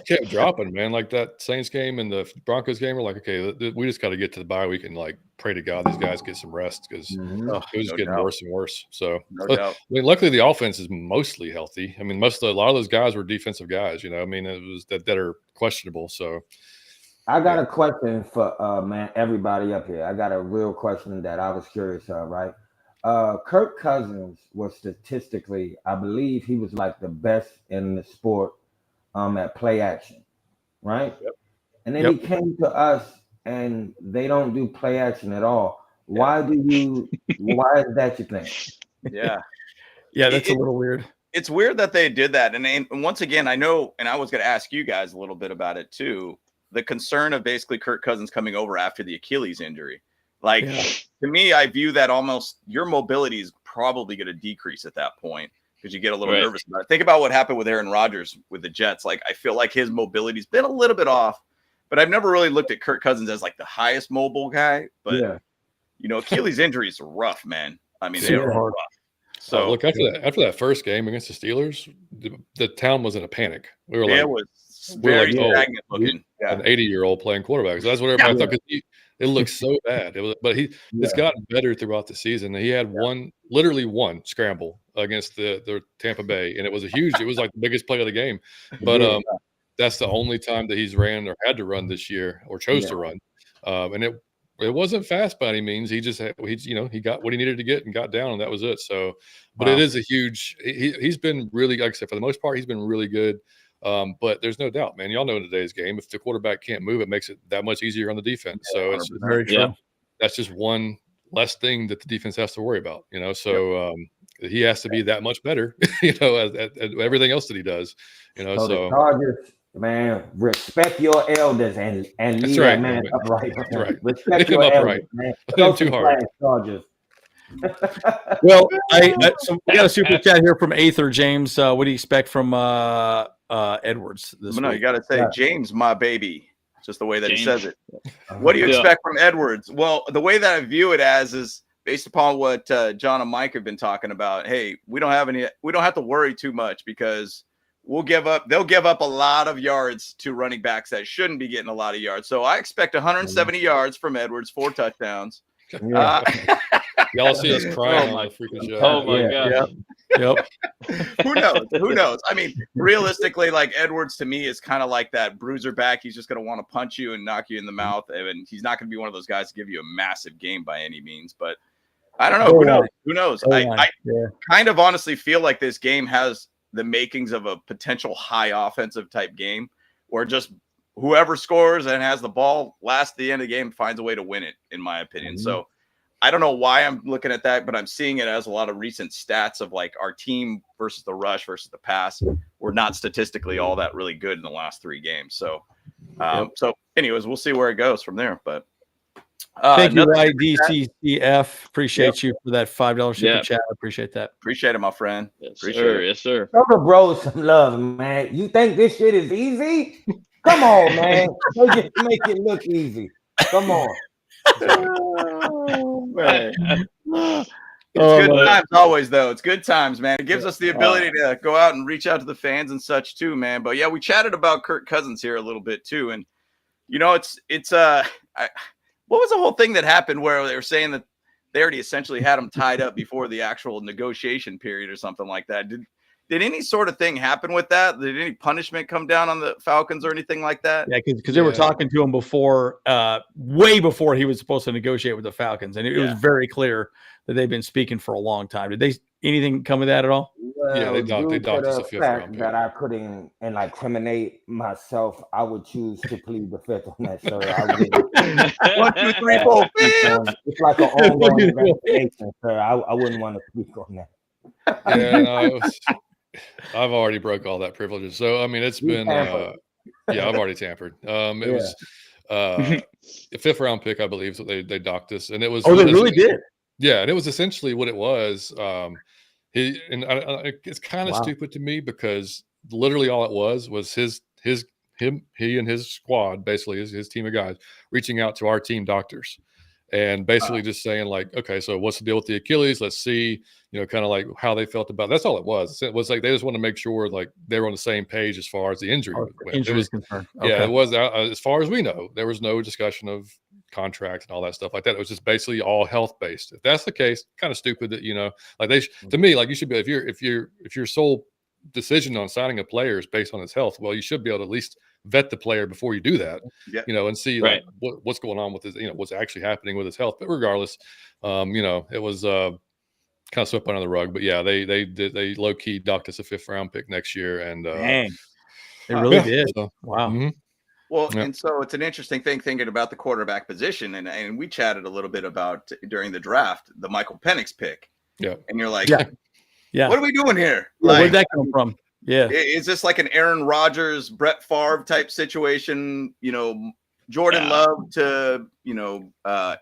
kept dropping, man. Like that Saints game and the Broncos game, we're like, okay, we just got to get to the bye week and like pray to God these guys get some rest because it was getting worse and worse. So, I mean, luckily the offense is mostly healthy. I mean, a lot of those guys were defensive guys. You know, I mean, it was that are questionable. So, I got a question for man, everybody up here. I got a real question that I was curious of, right? Kirk Cousins was statistically, I believe he was like the best in the sport at play action, right? Yep. And then he came to us and they don't do play action at all. Why is that, you think? Yeah. Yeah, that's a little weird. It's weird that they did that. And once again, I know, and I was going to ask you guys a little bit about it too, the concern of basically Kirk Cousins coming over after the Achilles injury. Like, to me, I view that almost your mobility is probably going to decrease at that point because you get a little nervous about it. Think about what happened with Aaron Rodgers with the Jets. Like, I feel like his mobility's been a little bit off, but I've never really looked at Kirk Cousins as like the highest mobile guy. But, you know, Achilles injuries are rough, man. I mean, they were rough. So look, after that first game against the Steelers, the town was in a panic. We were like, it was very stagnant looking. An 80-year-old playing quarterback. So that's what everybody thought. Because it looked so bad. It's gotten better throughout the season. He had literally one scramble against the Tampa Bay, and it was it was like the biggest play of the game. But that's the only time that he's ran or had to run this year or chose to run. And it wasn't fast by any means. He just he got what he needed to get and got down, and that was it. So, but it is a huge. He's been really, like I said, for the most part, he's been really good. But there's no doubt, man. Y'all know in today's game, if the quarterback can't move, it makes it that much easier on the defense. So it's very true. That's just one less thing that the defense has to worry about, you know. So he has to be that much better, you know, at everything else that he does, you know. So the Chargers, man, respect your elders and leave that man upright. That's right. Respect your elders, man. Don't too hard. Chargers. Well, so we got a super chat here from Aether James. What do you expect from Edwards this week? You got to say, James, my baby, just the way that he says it. What do you expect from Edwards? Well, the way that I view it as is based upon what John and Mike have been talking about. Hey, we don't have to worry too much because they'll give up a lot of yards to running backs that shouldn't be getting a lot of yards. So I expect 170 yards from Edwards, 4 touchdowns. Y'all see us crying on the freaking show. Oh my god. Yep. Who knows? I mean, realistically, like Edwards to me is kind of like that bruiser back. He's just going to want to punch you and knock you in the mouth, and he's not going to be one of those guys to give you a massive game by any means. But I don't know. Who knows? I kind of honestly feel like this game has the makings of a potential high offensive type game, where just whoever scores and has the ball last at the end of the game finds a way to win it, in my opinion. So I don't know why I'm looking at that, but I'm seeing it as a lot of recent stats of like our team versus the rush versus the pass. We're not statistically all that really good in the last 3 games. So, so anyways, we'll see where it goes from there. But thank you, IDCCF. Appreciate you for that $5 super chat. I appreciate that. Appreciate it, my friend. Yes, sir. Yes, sir. Show the bros some love, man. You think this shit is easy? Come on, man. Make it look easy. Come on. It's good times always, though. It's good times, man. It gives us the ability to go out and reach out to the fans and such too, man. But yeah, we chatted about Kirk Cousins here a little bit too, and you know, what was the whole thing that happened where they were saying that they already essentially had him tied up before the actual negotiation period or something like that? Did any sort of thing happen with that? Did any punishment come down on the Falcons or anything like that? Yeah, because they were talking to him before, way before he was supposed to negotiate with the Falcons, and it was very clear that they've been speaking for a long time. Did anything come of that at all? Well, they docked us a fifth round. That I couldn't incriminate myself, I would choose to plead the fifth on that. So I would 1, 2, 3, 4, 5. It's like an ongoing investigation, sir. I wouldn't want to speak on that. Yeah, no, I've already broke all that privileges. So I mean, it's been yeah, I've already tampered. It was a 5th round pick, I believe, so they docked us, and it was they really did. Yeah, and it was essentially what it was. It's kind of stupid to me because literally all it was he and his squad, basically his team of guys, reaching out to our team doctors and basically just saying like, okay, so what's the deal with the Achilles? Let's see, kind of like how they felt about it. That's all it was. It was like they just want to make sure like they were on the same page as far as the injury went. Injury is concerned. Yeah, it was as far as we know, there was no discussion of contract and all that stuff like that. It was just basically all health based. If that's the case, kind of stupid that like to me, like you should be if your sole decision on signing a player is based on his health, well, you should be able to at least vet the player before you do that, and see like what's going on with his, what's actually happening with his health. But regardless, it was kind of swept under the rug. But yeah, they low key docked us a 5th round pick next year, and dang, they really did. So, wow. Mm-hmm. Well, and so it's an interesting thing thinking about the quarterback position, and we chatted a little bit about during the draft the Michael Penix pick. Yeah, and you're like, yeah, what are we doing here? Like, where'd that come from? Yeah, is this like an Aaron Rodgers, Brett Favre type situation? Jordan Love to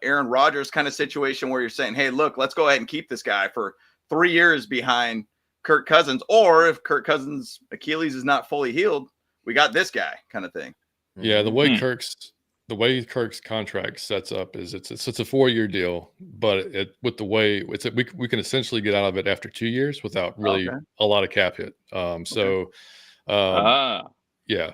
Aaron Rodgers kind of situation where you're saying, hey, look, let's go ahead and keep this guy for 3 years behind Kirk Cousins, or if Kirk Cousins' Achilles is not fully healed, we got this guy kind of thing. Yeah, the way Kirk's contract sets up is it's a 4-year deal, but with the way we can essentially get out of it after 2 years without really a lot of cap hit. Yeah.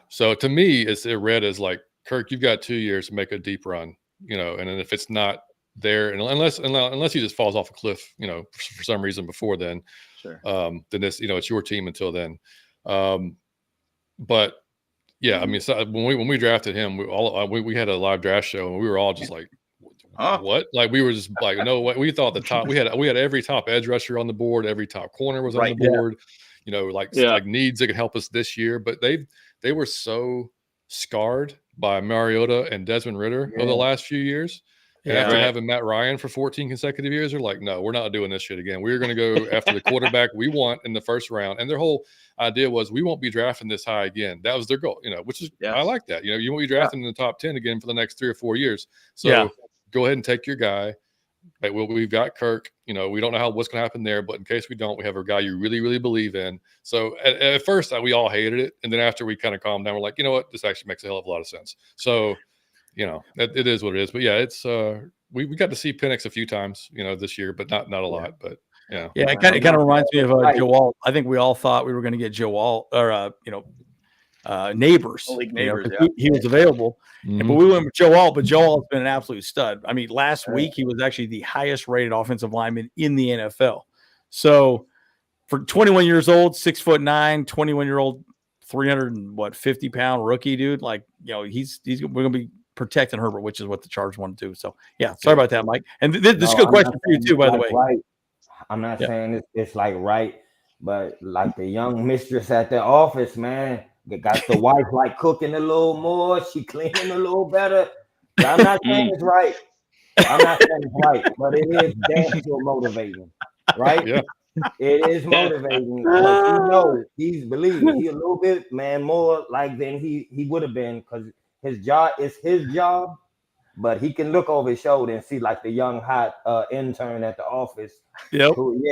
So to me, it read as like, Kirk, you've got 2 years to make a deep run, and then if it's not there, and unless he just falls off a cliff, for some reason before then, then this, it's your team until then. But yeah, I mean, so when we drafted him, we had a live draft show, and we were all just like, what? Like we were just like, no way. We thought the top. We had every top edge rusher on the board, every top corner was on the board. Like needs that could help us this year, but they were so scarred by Mariota and Desmond Ridder over the last few years. And after having Matt Ryan for 14 consecutive years, they're like, no, we're not doing this shit again. We're going to go after the quarterback we want in the first round. And their whole idea was, we won't be drafting this high again. That was their goal, which is, I like that. You won't be drafting in the top 10 again for the next 3 or 4 years. So go ahead and take your guy. Like, we've got Kirk. We don't know what's going to happen there, but in case we don't, we have a guy you really, really believe in. So at first, we all hated it. And then after we kind of calmed down, we're like, you know what? This actually makes a hell of a lot of sense. So, it is what it is. But yeah, it's we got to see Penix a few times, this year, but not a lot. But yeah, it kind of reminds me of Joe Alt. I think we all thought we were going to get Joe Alt or Neighbors. He was available, but we went with Joe Alt. But Joe Alt's been an absolute stud. I mean, last week he was actually the highest rated offensive lineman in the NFL. So for 21 years old, 6'9", 21-year-old, 350-pound rookie dude, like we're going to be protecting Herbert, which is what the Chargers want to do. So yeah, sorry about that, Mike. And this is a good question for you too, by the way. Right. I'm not saying it's like right, but like the young mistress at the office, man, they got the wife like cooking a little more, she cleaning a little better. I'm not saying it's right. I'm not saying it's right, but it is damn sure motivating, right? Yeah. It is motivating. But he's believing he a little bit, man, more like than he would have been, because his job is his job, but he can look over his shoulder and see like the young hot intern at the office. Yep. Who,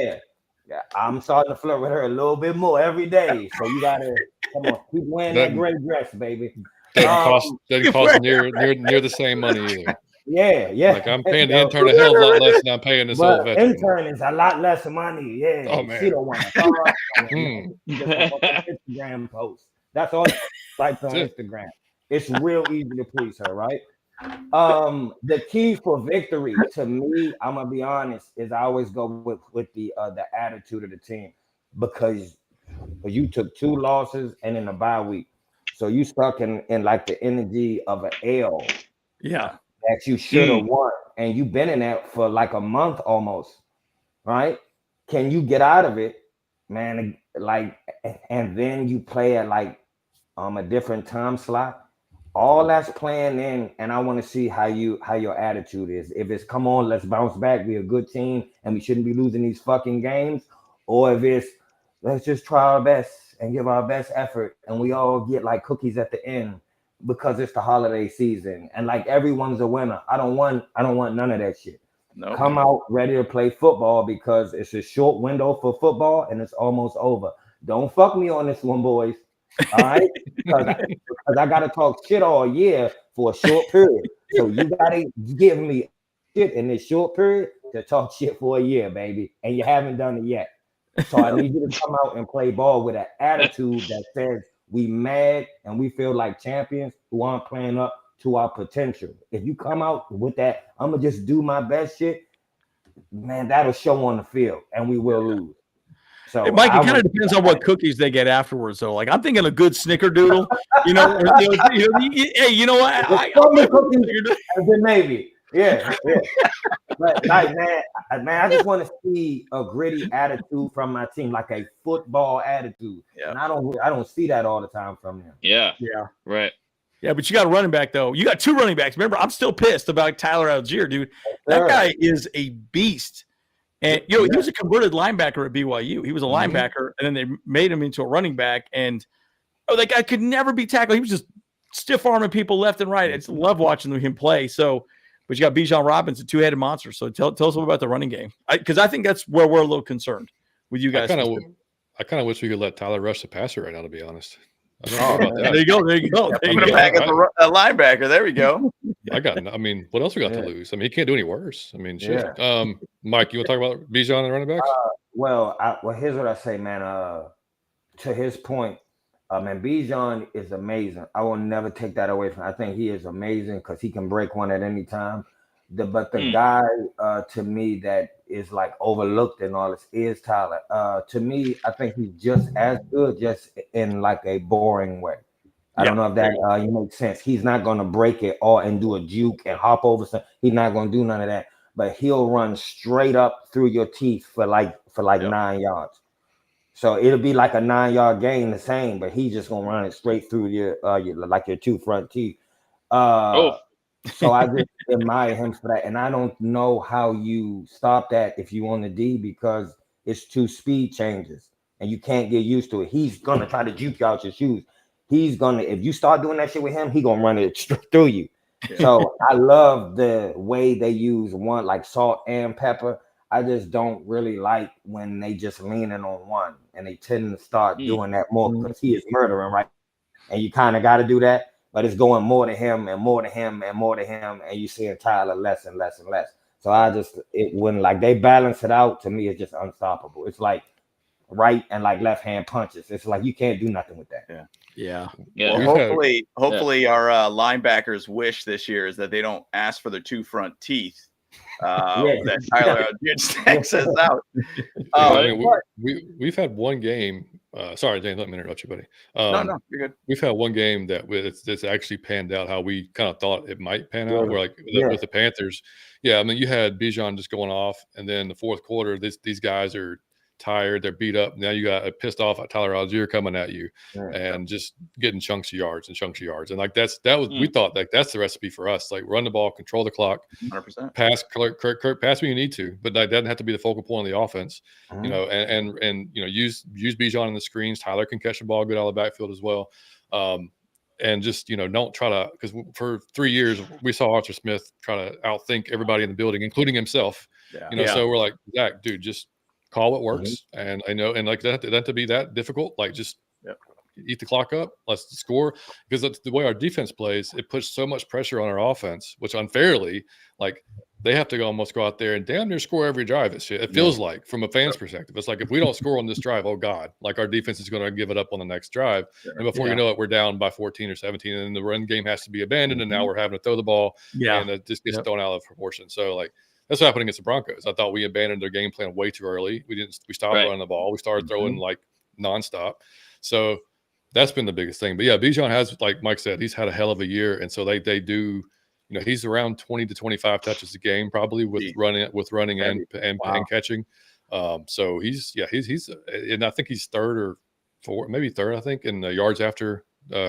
I'm starting to flirt with her a little bit more every day. So you gotta come on, keep wearing that gray dress, baby. Doesn't cost near the same money either. Yeah. Like I'm paying the intern a hell of a lot less than I'm paying this old veteran. Intern is a lot less money. Yeah. Oh man. She don't want to Instagram post. That's all. Like on Instagram. It's real easy to please her, right? The key for victory to me, I'm gonna be honest, is I always go with the attitude of the team, because you took 2 losses and in a bye week, so you stuck in like the energy of an L. Yeah, that you should have won, and you've been in that for like a month almost, right? Can you get out of it, man? Like, and then you play at like a different time slot. All that's playing in, and I want to see how your attitude is. If it's come on, let's bounce back, be a good team, and we shouldn't be losing these fucking games, or if it's let's just try our best and give our best effort, and we all get like cookies at the end because it's the holiday season and like everyone's a winner. I don't want none of that shit. No. Come out ready to play football because it's a short window for football and it's almost over. Don't fuck me on this one, boys. All right, because I gotta talk shit all year for a short period. So you gotta give me shit in this short period to talk shit for a year, baby, and you haven't done it yet. So I need you to come out and play ball with an attitude that says we mad and we feel like champions who aren't playing up to our potential. If you come out with that, I'm gonna just do my best shit, man, that'll show on the field, and we will lose. So hey, Mike, it kind of depends on what cookies they get afterwards. So, like, I'm thinking a good snickerdoodle. You know, hey, you know what? Maybe, yeah. But like, man, I just want to see a gritty attitude from my team, like a football attitude. Yeah. And I don't see that all the time from them. Yeah. Right. Yeah, but you got a running back, though. You got two running backs. Remember, I'm still pissed about Tyler Algier, dude. That guy is a beast. And, he was a converted linebacker at BYU. He was a linebacker, and then they made him into a running back. And, that guy could never be tackled. He was just stiff-arming people left and right. I just love watching him play. So, but you got Bijan Robinson, two-headed monster. So tell us a little about the running game. Because I think that's where we're a little concerned with you guys. I kind of wish we could let Tyler rush the passer right now, to be honest. I don't know about that. There you go. Put him back as a linebacker. There we go. What else we got to lose? I mean, he can't do any worse. I mean, shit. Mike, you want to talk about Bijan and running backs? Here's what I say, man. To his point, man, Bijan is amazing. I will never take that away from him. I think he is amazing because he can break one at any time. But the guy, to me, that is like overlooked in all this is Tyler. To me, I think he's just as good, just in like a boring way. I don't know if that makes sense. He's not going to break it all and do a juke and hop over something. He's not going to do none of that. But he'll run straight up through your teeth for 9 yards. So it'll be like a 9-yard gain the same, but he's just going to run it straight through your two front teeth. So I just admire him for that. And I don't know how you stop that if you on the D, because it's two speed changes and you can't get used to it. He's going to try to juke you out your shoes. If you start doing that shit with him, he's going to run it straight through you. So I love the way they use one, like salt and pepper. I just don't really like when they just leaning on one, and they tend to start doing that more because he is murdering, right? And you kind of got to do that. But it's going more to him and more to him and more to him, and you see Tyler less and less and less. So when like they balance it out, to me, it's just unstoppable. It's like right and like left hand punches. It's like you can't do nothing with that. Yeah. Well, hopefully our linebackers' wish this year is that they don't ask for their two front teeth. That Tyler takes us out. We've had one game. Sorry, Dan, let me interrupt you, buddy. No, you're good. We've had one game that it's actually panned out how we kind of thought it might pan out. Where with the Panthers, I mean, you had Bijan just going off, and then the fourth quarter, these guys are tired, they're beat up. Now you got a pissed off Tyler Algier coming at you and just getting chunks of yards. And like we thought like that's the recipe for us. Like run the ball, control the clock, 100%. pass, Kirk, pass when you need to, but that doesn't have to be the focal point of the offense. And use Bijan in the screens. Tyler can catch the ball good out of the backfield as well. And just don't try to, because for 3 years we saw Arthur Smith try to outthink everybody in the building, including himself. So we're like, Zach, dude, just call what works. And I know, and like that to be that difficult, like just eat the clock up, let's score. Because that's the way our defense plays, it puts so much pressure on our offense, which unfairly, like they have to almost go out there and damn near score every drive. It feels like from a fan's perspective, it's like if we don't score on this drive, oh God, like our defense is going to give it up on the next drive. And before you know it, we're down by 14 or 17, and then the run game has to be abandoned. And now we're having to throw the ball, and it just gets thrown out of proportion. So like, that's what happened against the Broncos. I thought we abandoned their game plan way too early. We stopped running the ball. We started throwing like nonstop. So that's been the biggest thing. But Bijan has, like Mike said, he's had a hell of a year. And so they do, he's around 20 to 25 touches a game, probably with running and catching. So he's and I think he's third or fourth, maybe third, I think, in the yards after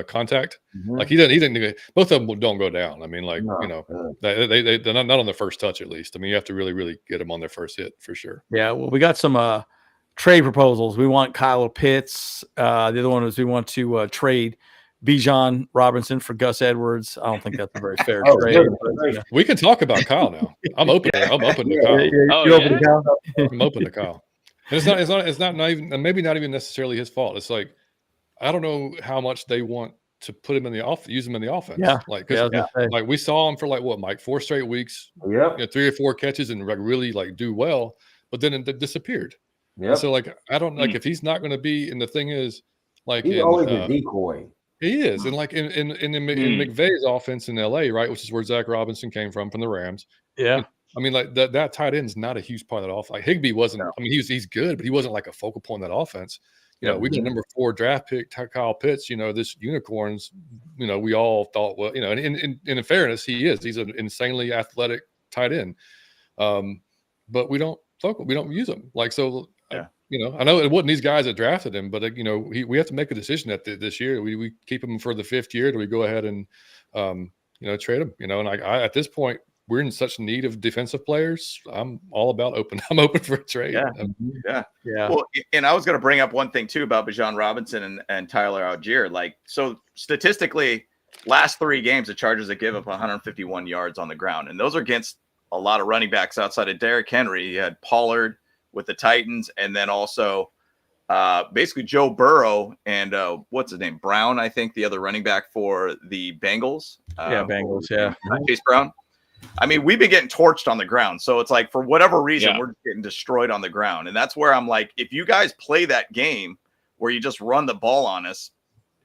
contact. Like he didn't both of them don't go down. I mean, like they're not on the first touch, at least. I mean, you have to really get them on their first hit for sure. Well, we got some trade proposals. We want Kyle Pitts. The other one is we want to trade Bijan Robinson for Gus Edwards. I don't think that's a very fair trade. But, we can talk about Kyle now. I'm open. I'm open to Kyle. I'm open to Kyle. And it's not even maybe not even necessarily his fault. It's like I don't know how much they want to put him in the use him in the offense. Yeah, like like we saw him for like what, Mike, 4 straight weeks. Yeah, 3 or 4 catches and like really like do well, but then it disappeared. Yeah. So like I don't like if he's not going to be. And the thing is, like he's always a decoy. He is, and like in McVay's offense in LA, right, which is where Zach Robinson came from the Rams. Yeah. I mean, like that tight end is not a huge part of that offense. Like Higbee wasn't. I mean, he's good, but he wasn't like a focal point of that offense. You know, we got number 4 draft pick Kyle Pitts. You know, this unicorns. You know, we all thought, well, you know, and in fairness, he's an insanely athletic tight end. But we don't use him like so. You know, I know it wasn't these guys that drafted him, but you know, we have to make a decision this year. We keep him for the 5th year. Do we go ahead and you know, trade him? You know, and I at this point we're in such need of defensive players. I'm all about open. I'm open for a trade. Yeah. Well, and I was going to bring up one thing too about Bijan Robinson and Tyler Algier. Like, so statistically, last 3 games, the Chargers have given up 151 yards on the ground, and those are against a lot of running backs outside of Derrick Henry. You had Pollard with the Titans, and then also basically Joe Burrow and what's his name, Brown, I think, the other running back for the Bengals. Bengals, Chase Brown. I mean, we've been getting torched on the ground, so it's like for whatever reason we're just getting destroyed on the ground, and that's where I'm like, if you guys play that game where you just run the ball on us,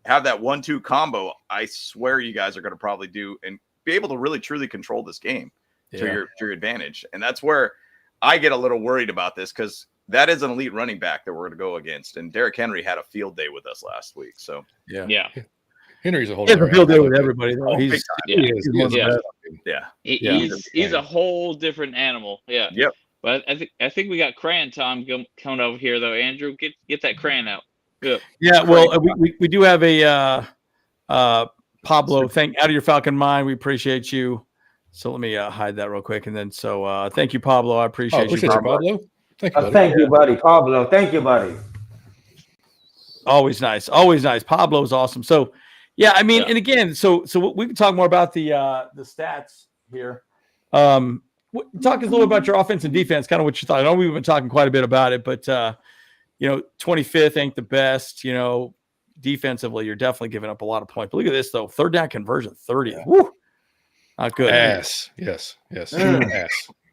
have that 1-2 combo, I swear you guys are going to probably do and be able to really truly control this game to your advantage, and that's where I get a little worried about this because that is an elite running back that we're going to go against. And Derrick Henry had a field day with us last week. So, Henry's a whole field day with everybody. Though. He's a whole different animal. Yeah. Yep. But I think we got crayon time coming over here, though. Andrew, get that crayon out. Good. Yeah. Well, we do have a Pablo. Out of your Falcon mind. We appreciate you. So let me hide that real quick. And then, thank you, Pablo. I appreciate you, Pablo. Thank you, buddy. Thank you, buddy. Pablo. Thank you, buddy. Always nice. Always nice. Pablo's awesome. So, yeah, I mean, and again, so we can talk more about the stats here. Talk us a little about your offense and defense, kind of what you thought. I know we've been talking quite a bit about it, but, 25th ain't the best, defensively, you're definitely giving up a lot of points. But look at this, though. 3rd down conversion, 30th. Woo! Not good. Ass. Yes.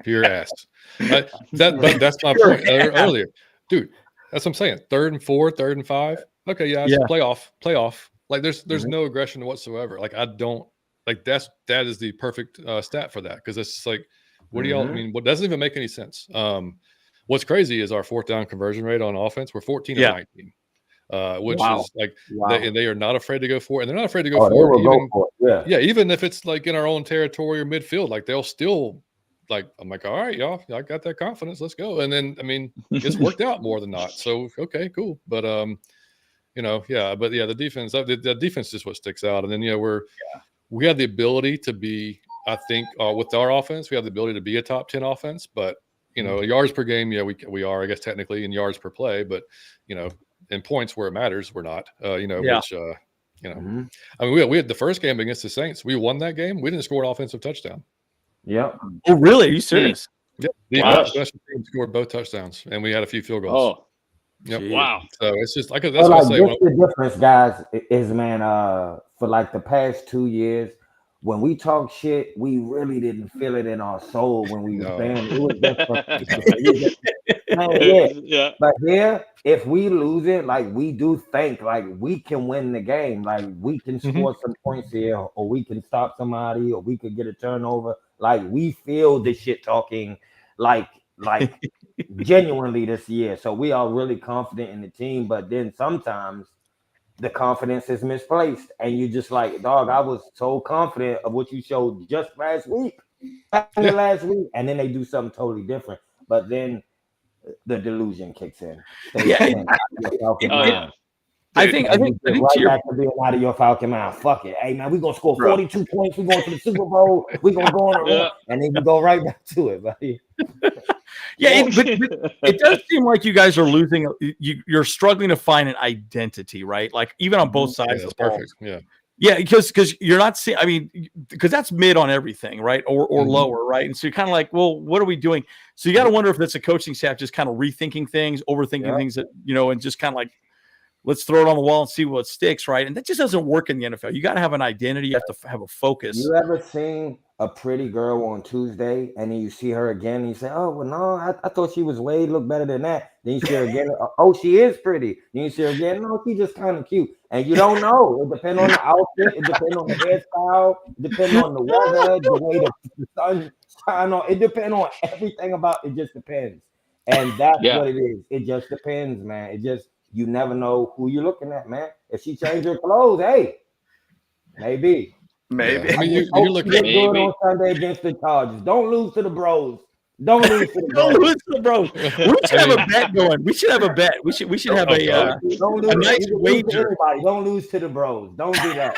Pure ass. That's my point earlier. Dude, that's what I'm saying. 3rd and 4, 3rd and 5. Okay, playoff. Like there's no aggression whatsoever. Like I don't like that is the perfect stat for that because it's just like, what do y'all what doesn't even make any sense. What's crazy is our 4th down conversion rate on offense. We're 14 of 19. Which is like they are not afraid to go for it, and they're not afraid to go for it. Even if it's like in our own territory or midfield, like they'll still like. I'm like, all right, y'all, I got that confidence. Let's go. And then I mean, it's worked out more than not. So okay, cool. But the defense, the defense is what sticks out. And then we have the ability to be. I think with our offense, we have the ability to be a top 10 offense. But yards per game, we are, I guess, technically in yards per play, but in points where it matters, we're not. I mean, we had the first game against the Saints. We won that game. We didn't score an offensive touchdown. Yeah. Oh, really? Are you serious? Yep. The special team scored both touchdowns, and we had a few field goals. Oh, yep. Wow. So it's just like that's what I say. The difference, guys, is for like the past 2 years. When we talk shit, we really didn't feel it in our soul when we were saying it was just But here, if we lose it, like we do think like we can win the game, like we can score some points here, or we can stop somebody, or we could get a turnover. Like we feel the shit talking like genuinely this year. So we are really confident in the team, but then sometimes the confidence is misplaced, and you just like, dog, I was so confident of what you showed just last week, and then they do something totally different. But then the delusion kicks in. I think right back to being out of your Falcon mind. Fuck it, hey man, we gonna score 42 points. We going to the Super Bowl. We gonna go on a run, and then you go right back to it, buddy. Yeah, but it does seem like you guys are losing. You're struggling to find an identity, right? Like even on both sides of the ball. Perfect. Yeah. Yeah, because you're not seeing. I mean, because that's mid on everything, right? Or lower, right? And so you're kind of like, well, what are we doing? So you got to wonder if that's a coaching staff just kind of rethinking things, overthinking things that and just kind of like, let's throw it on the wall and see what sticks, right? And that just doesn't work in the NFL. You got to have an identity. You have to have a focus. You ever seen a pretty girl on Tuesday and then you see her again and you say, oh, well, no, I thought she was look better than that. Then you see her again. Oh, she is pretty. Then you see her again. No, she's just kind of cute. And you don't know. It depends on the outfit. It depends on the hairstyle. It depends on the weather, the way the sun shine on. It depends on everything about it. Just depends. And that's what it is. It just depends, man. It just, you never know who you're looking at, man. If she changed her clothes, hey, maybe. Yeah. I mean, you look at good on Sunday against the Chargers. Don't lose to the Bros. Don't lose to the Bros. Don't lose to the Bros. We should have a bet going. We should have a bet. We should have a nice wager. Don't lose to the Bros. Don't do that.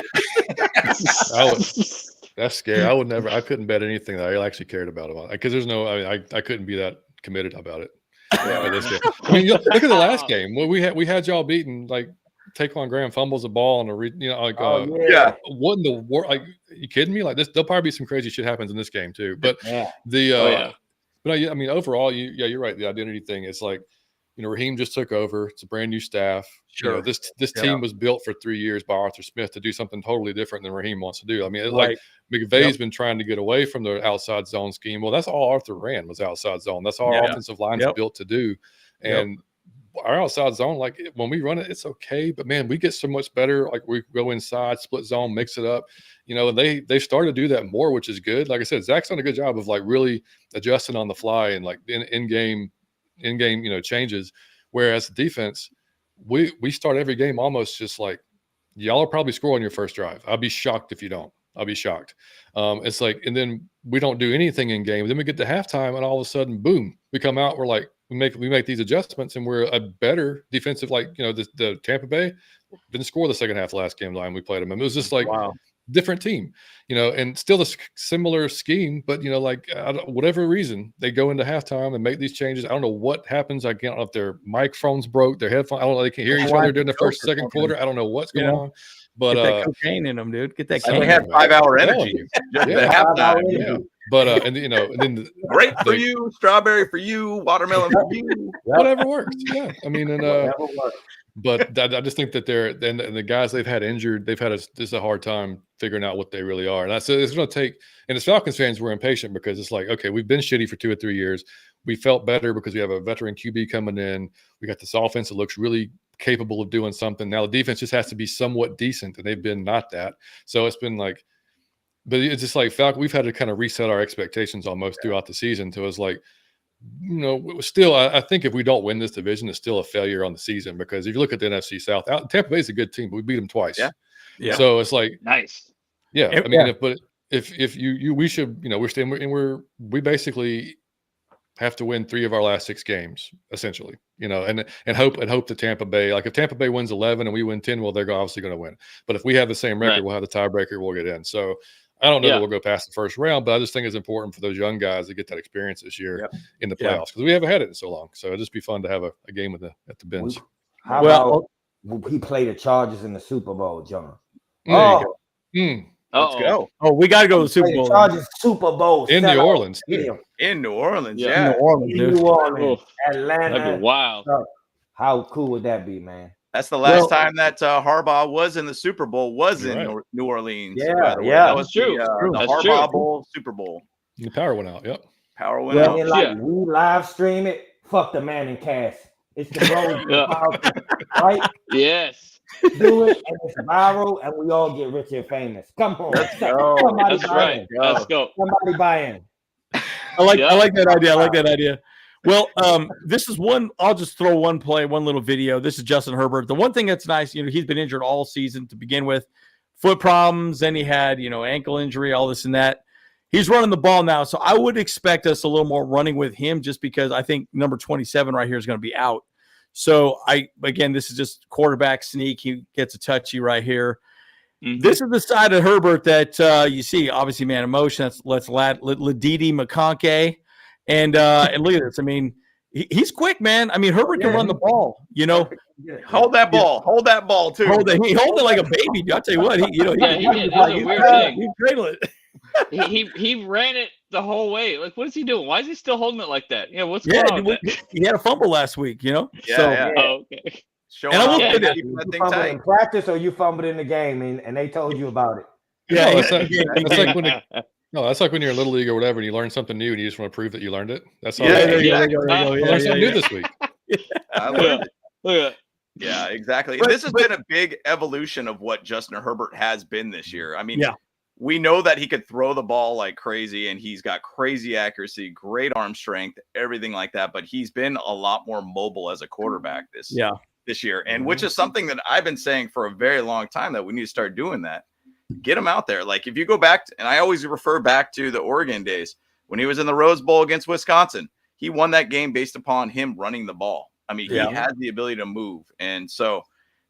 That's scary. I couldn't bet anything that I actually cared about because there's no. I couldn't be that committed about it. Yeah, this game. I mean, look at the last game. Well, we had y'all beaten like. Taquan Graham fumbles the ball on what in the world? Like, are you kidding me? Like this, there'll probably be some crazy shit happens in this game too. But but I mean, overall, you're right. The identity thing is like, Raheem just took over. It's a brand new staff. Sure. This team was built for 3 years by Arthur Smith to do something totally different than Raheem wants to do. I mean, like McVay's been trying to get away from the outside zone scheme. Well, that's all Arthur ran was outside zone. That's all our offensive line is built to do. And our outside zone, like when we run it, it's okay. But man, we get so much better. Like we go inside, split zone, mix it up. And they started to do that more, which is good. Like I said, Zach's done a good job of like really adjusting on the fly and like in game, changes. Whereas the defense, we start every game almost just like y'all will probably score on your first drive. I'll be shocked if you don't. I'll be shocked. It's like, and then we don't do anything in game. Then we get to halftime, and all of a sudden, boom, we come out. We're like, we make these adjustments, and we're a better defensive. Like the Tampa Bay didn't score the second half of last game line we played them. And it was just like different team, and still a similar scheme, but whatever reason they go into halftime and make these changes. I don't know what happens. I don't know if their microphones broke, their headphones. I don't know. They can't hear each other during the second quarter. I don't know what's going on. But get that cocaine in them, dude. Get that. They had 5 hour energy. But and then grape for you, strawberry for you, watermelon for you. Whatever works. Yeah, I mean, but I just think that the guys they've had injured, they've had just a hard time figuring out what they really are. And so it's going to take. And as Falcons fans, we're impatient because it's like, okay, we've been shitty for 2 or 3 years. We felt better because we have a veteran QB coming in. We got this offense that looks really capable of doing something. Now the defense just has to be somewhat decent, and they've been not that. So it's been like, but it's just like Falcon. We've had to kind of reset our expectations almost throughout the season. So it's like, still, I think if we don't win this division, it's still a failure on the season because if you look at the NFC South, Tampa Bay is a good team, but we beat them twice. Yeah. So it's like nice. Yeah, I mean, if we should, we basically have to win 3 of our last 6 games, essentially, and hope that Tampa Bay, like if Tampa Bay wins 11 and we win 10, well, they're obviously going to win. But if we have the same record, we'll have the tiebreaker, we'll get in. So I don't know that we'll go past the first round, but I just think it's important for those young guys to get that experience this year in the playoffs because we haven't had it in so long. So it'd just be fun to have a game at the bench. How about he played the Chargers in the Super Bowl, John? Let's go. Oh, we got to go to the Super Bowl. Chargers Super Bowl in New Orleans. In New Orleans, in New Orleans, Atlanta. That'd be wild. How cool would that be, man? That's the last time that Harbaugh was in the Super Bowl in New Orleans. Yeah, that was true. The That's Harbaugh Bowl, Super Bowl. The power went out. Yep. Power went out. And we live stream it. Fuck the Manning cast. It's the Bros, right? Yes. Do it, and it's viral, and we all get rich and famous. Come on, somebody That's right. Let's go. Somebody buy in. I like that idea. I like that idea. Well, this is one. I'll just throw one little video. This is Justin Herbert. The one thing that's nice, he's been injured all season to begin with, foot problems. Then he had, ankle injury, all this and that. He's running the ball now, so I would expect us a little more running with him, just because I think number 27 right here is going to be out. So this is just quarterback sneak. He gets a touchy right here. Mm-hmm. This is the side of Herbert that you see. Obviously, man, emotion. That's Ladidi McConkey. And look at this. I mean, he's quick, man. I mean, Herbert can run the ball. You know, hold that ball. Hold that ball too. He holds it like a baby. I'll tell you what. He cradle it. He ran it the whole way. Like, what is he doing? Why is he still holding it like that? Yeah, what's going on with that? He had a fumble last week, you know? Oh, okay. And I will say that. You fumbled in practice or you fumbled in the game and they told you about it. Yeah, that's like when you're in Little League or whatever and you learn something new and you just want to prove that you learned it. That's all. There you I learned something new this week. I learned it. Yeah, exactly. This has been a big evolution of what Justin Herbert has been this year. I mean, we know that he could throw the ball like crazy and he's got crazy accuracy, great arm strength, everything like that. But he's been a lot more mobile as a quarterback this year. And which is something that I've been saying for a very long time that we need to start doing that. Get him out there. Like if you go back and I always refer back to the Oregon days when he was in the Rose Bowl against Wisconsin, he won that game based upon him running the ball. I mean, he has the ability to move. And so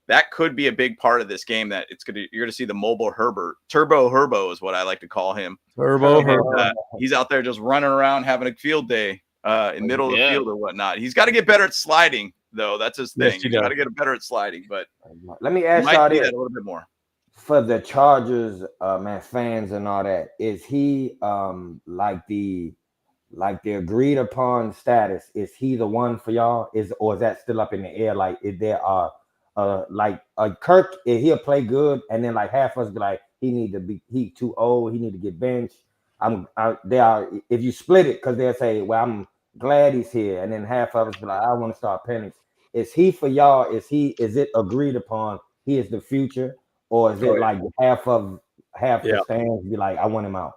that could be a big part of this game that you're going to see the mobile Herbert. Turbo Herbo is what I like to call him. Turbo Herbo. He's out there just running around having a field day in middle of the field or whatnot. He's got to get better at sliding, though. That's his thing. He's got to get better at sliding. But let me ask y'all this a little bit more. For the Chargers, man, fans and all that, is he like the agreed upon status? Is he the one for y'all? Or is that still up in the air? Like, is there Kirk? He'll play good, and then like half of us be like, he too old. He need to get benched. If you split it, because they'll say, well, I'm glad he's here, and then half of us be like, I want to start Penix. Is he for y'all? Is it agreed upon? He is the future, or is it like half the stands be like, I want him out?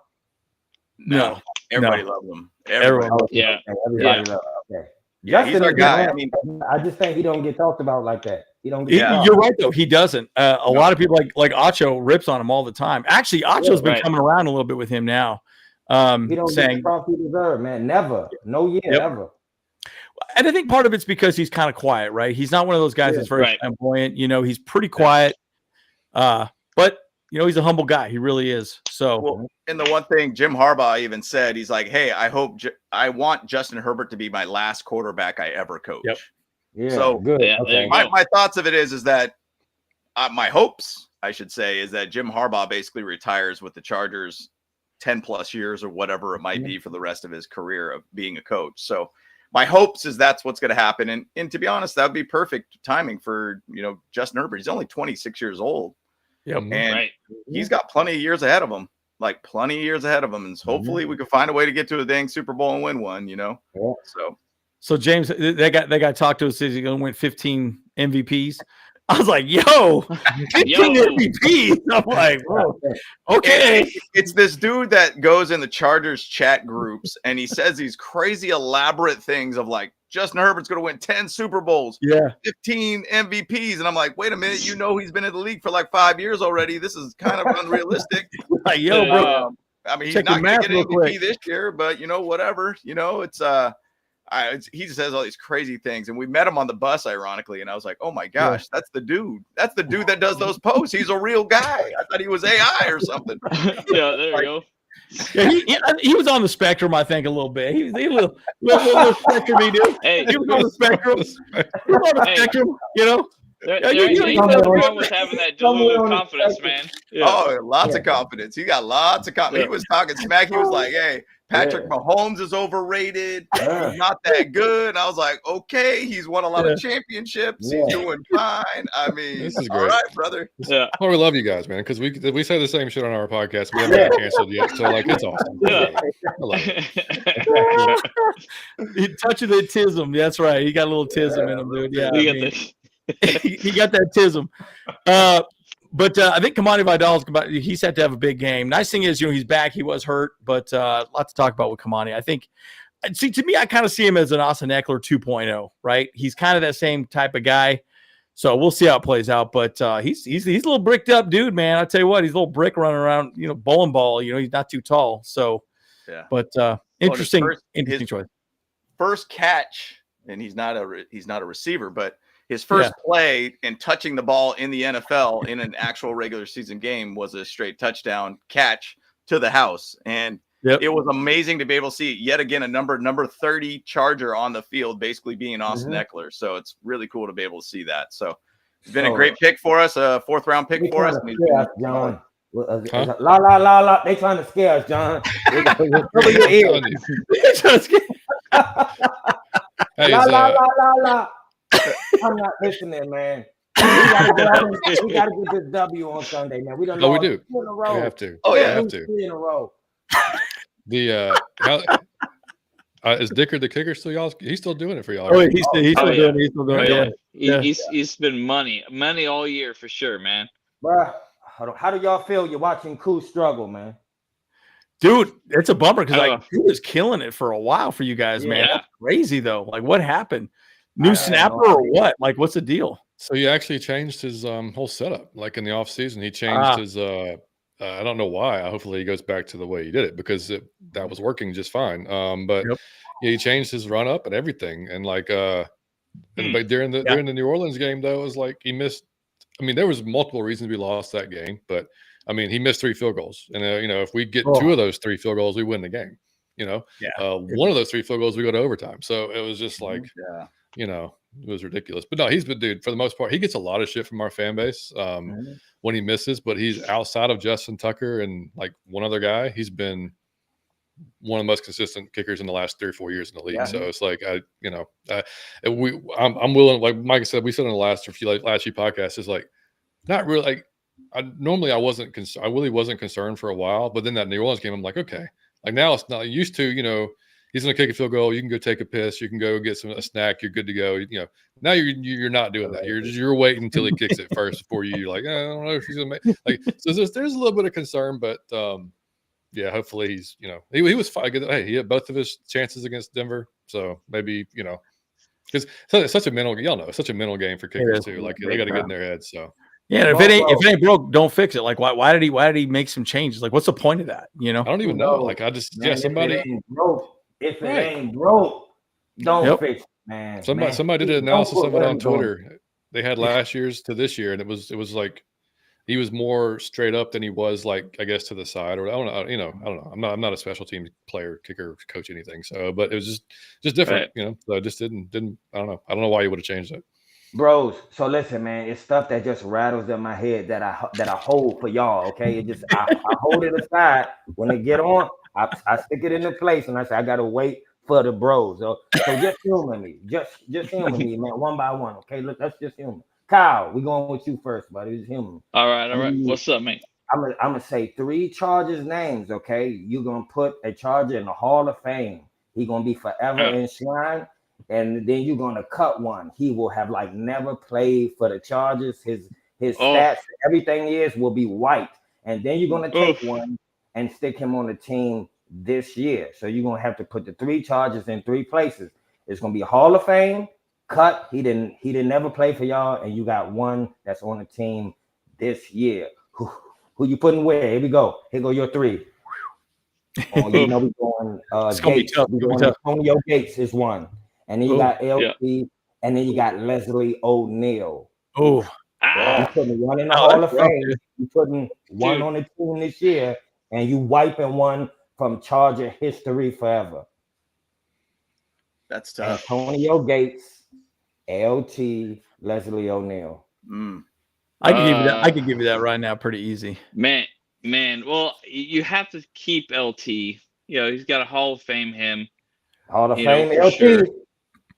No, everybody loves him. Everybody loved him. Everybody loves him. Okay. Yeah, he's our guy. I mean, I just think he don't get talked about like that. He don't get You're right, though. He doesn't. A lot of people like Acho rips on him all the time. Actually, Acho's been coming around a little bit with him now. He don't get the props he deserves, man. Never. No year, ever. And I think part of it's because he's kind of quiet, right? He's not one of those guys that's very flamboyant. You know, he's pretty quiet. But you know, he's a humble guy. He really is. So, and the one thing Jim Harbaugh even said, he's like, "Hey, I want Justin Herbert to be my last quarterback I ever coach." Yep. Yeah. So good. My thoughts of it is that my hopes, I should say, is that Jim Harbaugh basically retires with the Chargers 10 plus years or whatever it might be for the rest of his career of being a coach. So my hopes is that's what's going to happen. And to be honest, that would be perfect timing for, Justin Herbert. He's only 26 years old. Yep. And he's got plenty of years ahead of him, And hopefully we can find a way to get to a dang Super Bowl and win one, Yeah. So James, that guy talked to us, says he's going to win 15 MVPs. I was like, yo, 15 MVPs. I'm like, whoa, okay. And it's this dude that goes in the Chargers chat groups and he says these crazy elaborate things of like, Justin Herbert's going to win 10 Super Bowls, 15 MVPs. And I'm like, wait a minute, he's been in the league for like 5 years already. This is kind of unrealistic. Like, yo, bro. I mean, he's not going to get an MVP this year, but whatever. It's he says all these crazy things, and we met him on the bus, ironically, and I was like, "Oh my gosh, that's the dude! That's the dude that does those posts. He's a real guy. I thought he was AI or something." Yeah, there you go. Yeah, he was on the spectrum, I think, a little bit. He was a little spectrum, he did. Hey, he was on the spectrum. He was on the spectrum, There's nothing wrong with having that delulu confidence, man. Yeah. Oh, lots of confidence. He got lots of confidence. He was talking smack. He was like, "Hey, Patrick Mahomes is overrated. He's not that good." And I was like, "Okay, he's won a lot of championships. He's doing fine." I mean, this is all great. right, brother. Yeah. Well, we love you guys, man, because we say the same shit on our podcast. We haven't got canceled yet, so like it's awesome. Yeah. I love it. He touching the tism. That's right. He got a little tism in him, dude. Yeah, he got that tism. But I think Kamani Vidal's he's set to have a big game. Nice thing is, he's back. He was hurt, but lots to talk about with Kamani. I think, to me, I kind of see him as an Austin Eckler 2.0, right? He's kind of that same type of guy. So we'll see how it plays out. But he's a little bricked up dude, man. I tell you what, he's a little brick running around, bowling ball. He's not too tall. So, but interesting choice. First catch, and he's not a receiver, but his first play and touching the ball in the NFL in an actual regular season game was a straight touchdown catch to the house. And It was amazing to be able to see yet again a number 30 Charger on the field, basically being Austin Eckler. So it's really cool to be able to see that. So it's been a great pick for us, a 4th round pick for us. John. La la la la. They trying to scare us, John. Cover your ears. Hey, la la la la la. I'm not listening, man. We gotta get this W on Sunday, man. We don't know. We do. 2 in a row. We have to. Oh yeah, we have to. 3 in a row. Is Dicker the kicker still y'all? He's still doing it for y'all. Oh, Right? he's still doing it. Yeah. He's been money all year for sure, man. Bruh, how do y'all feel? You're watching Koo struggle, man. Dude, it's a bummer because he was killing it for a while for you guys, man. That's crazy though. Like, what happened? New snapper or what? Like, what's the deal? So he actually changed his whole setup. Like in the off season, he changed his. I don't know why. Hopefully, he goes back to the way he did it because that was working just fine. But he changed his run up and everything. And like, but during the New Orleans game, though, it was like he missed. I mean, there was multiple reasons we lost that game, but I mean, he missed 3 field goals. And if we get 2 of those 3 field goals, we win the game. One of those 3 field goals, we go to overtime. So it was just like, it was ridiculous. But no, he's been, dude, for the most part, he gets a lot of shit from our fan base when he misses, but he's outside of Justin Tucker and like one other guy. He's been one of the most consistent kickers in the last 3 or 4 years in the league. So it's like, I'm willing, like Mike said, we said in the last few podcasts, is like, not really like, I wasn't I really wasn't concerned for a while, but then that New Orleans game, I'm like, okay, like now it's not used to, he's going to kick a field goal. You can go take a piss. You can go get a snack. You're good to go. Now you're not doing that. You're waiting until he kicks it first before you're like, I don't know if he's going to make like, so there's a little bit of concern, but hopefully he's, he was fine. Hey, he had both of his chances against Denver. So maybe, because it's such a mental, y'all know, it's such a mental game for kickers too. Like they got to get in their heads. So. Yeah, if it ain't broke, don't fix it. Like, why did he make some changes? Like, what's the point of that? I don't even know. Like, I just somebody. If it ain't broke, don't fix it, man. Somebody did an analysis of it on Twitter. They had last year's to this year, and it was like he was more straight up than he was like, I guess, to the side, or I don't know. I'm not a special team player, kicker, coach, anything. So, but it was just different, So I just didn't. I don't know. I don't know why you would have changed it. Bros, so listen, man, it's stuff that just rattles in my head that I hold for y'all. Okay, it just I hold it aside when they get on. I stick it into place, and I say I gotta wait for the bros. So just humor me, just humor me, man, one by one. Okay, look, that's just humor. Kyle, we going with you first, buddy. Just humor me. All right. What's up, man? I'm gonna say 3 Chargers names. Okay, you're gonna put a Charger in the Hall of Fame. He gonna be forever enshrined. And then you're gonna cut one. He will have like never played for the Chargers. His stats, everything will be white. And then you're gonna take one and stick him on the team this year. So you're gonna have to put the 3 Chargers in 3 places. It's gonna be Hall of Fame, cut. He didn't never play for y'all, and you got one that's on the team this year. Who you putting where? Here we go. Here go your 3. We're going Gates. We're going Antonio Gates is one. And then you got LT, and then you got Leslie O'Neal. Oh, you're putting one in the Hall of Fame. You're putting one on the team this year, and you wiping one from Charger history forever. That's tough. Antonio Gates, LT, Leslie O'Neal. I can give you that. I can give you that right now, pretty easy. Man. Well, you have to keep LT. He's got a Hall of Fame him. Hall of Fame, LT. Sure.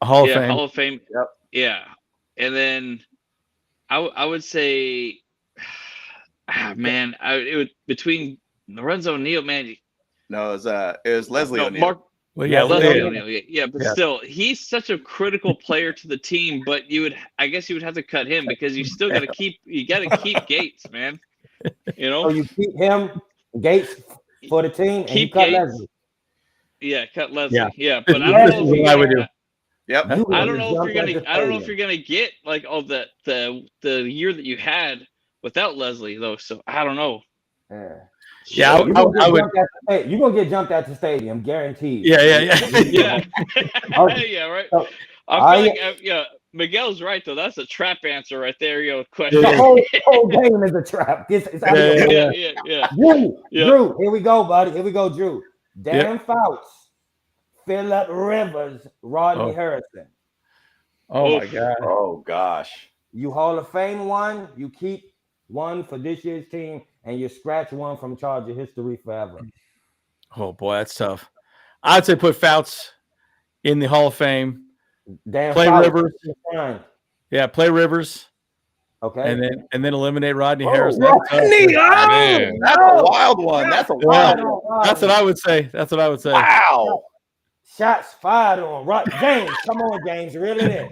Hall of Fame. Hall of Fame. Yep. Yeah. And then I would say, man, it would between Lorenzo O'Neal, man. No, it was Leslie O'Neal. Leslie O'Neal. Yeah, but still, he's such a critical player to the team. But I guess you would have to cut him because you still got to keep. You got to keep Gates, man. So you keep him, Gates, for the team, and you cut Gates. Leslie. Yeah, cut Leslie. Yeah, but I don't know if I would do. Yep. I don't know if you're gonna get like all the year that you had without Leslie though. So I don't know. Yeah, I would. You're gonna get jumped at the stadium, guaranteed. Yeah. Yeah, right. So, I feel like Miguel's right though. That's a trap answer right there. Question. The whole game is a trap. It's yeah. Drew, here we go, buddy. Here we go, Drew. Dan Fouts, Phillip Rivers, Rodney Harrison. Oh my God. Oh gosh. You Hall of Fame one, you keep one for this year's team, and you scratch one from Charger history forever. Oh boy, that's tough. I'd say put Fouts in the Hall of Fame. Dan Play Fouts, Rivers. Yeah, play Rivers. Okay. And then eliminate Rodney Harrison. Rodney, That's a wild one. That's a wild one. That's what I would say. Wow. Shots fired on Rod. James, come on, James, reel it in.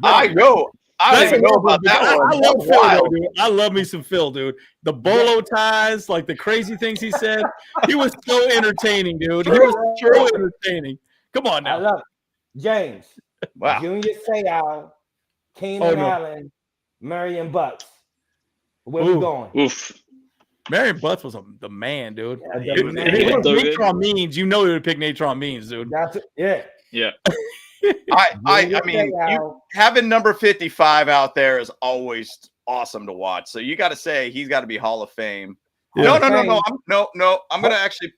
I know. I don't even know about that one. I love Phil, though, dude. I love me some Phil, dude. The bolo ties, like the crazy things he said. He was so entertaining, dude. He was so entertaining. Come on now. I love it. James. Wow. Junior Seau, Keenan Allen, Marion Butts. Where we going? Oof. Marion Butts was the man, dude. Yeah, If Natron Means, you know he would pick Natron Means, dude. That's it. Yeah. Yeah. I mean, having number 55 out there is always awesome to watch. So you got to say he's got to be Hall of Fame. Yeah. No. I'm going to actually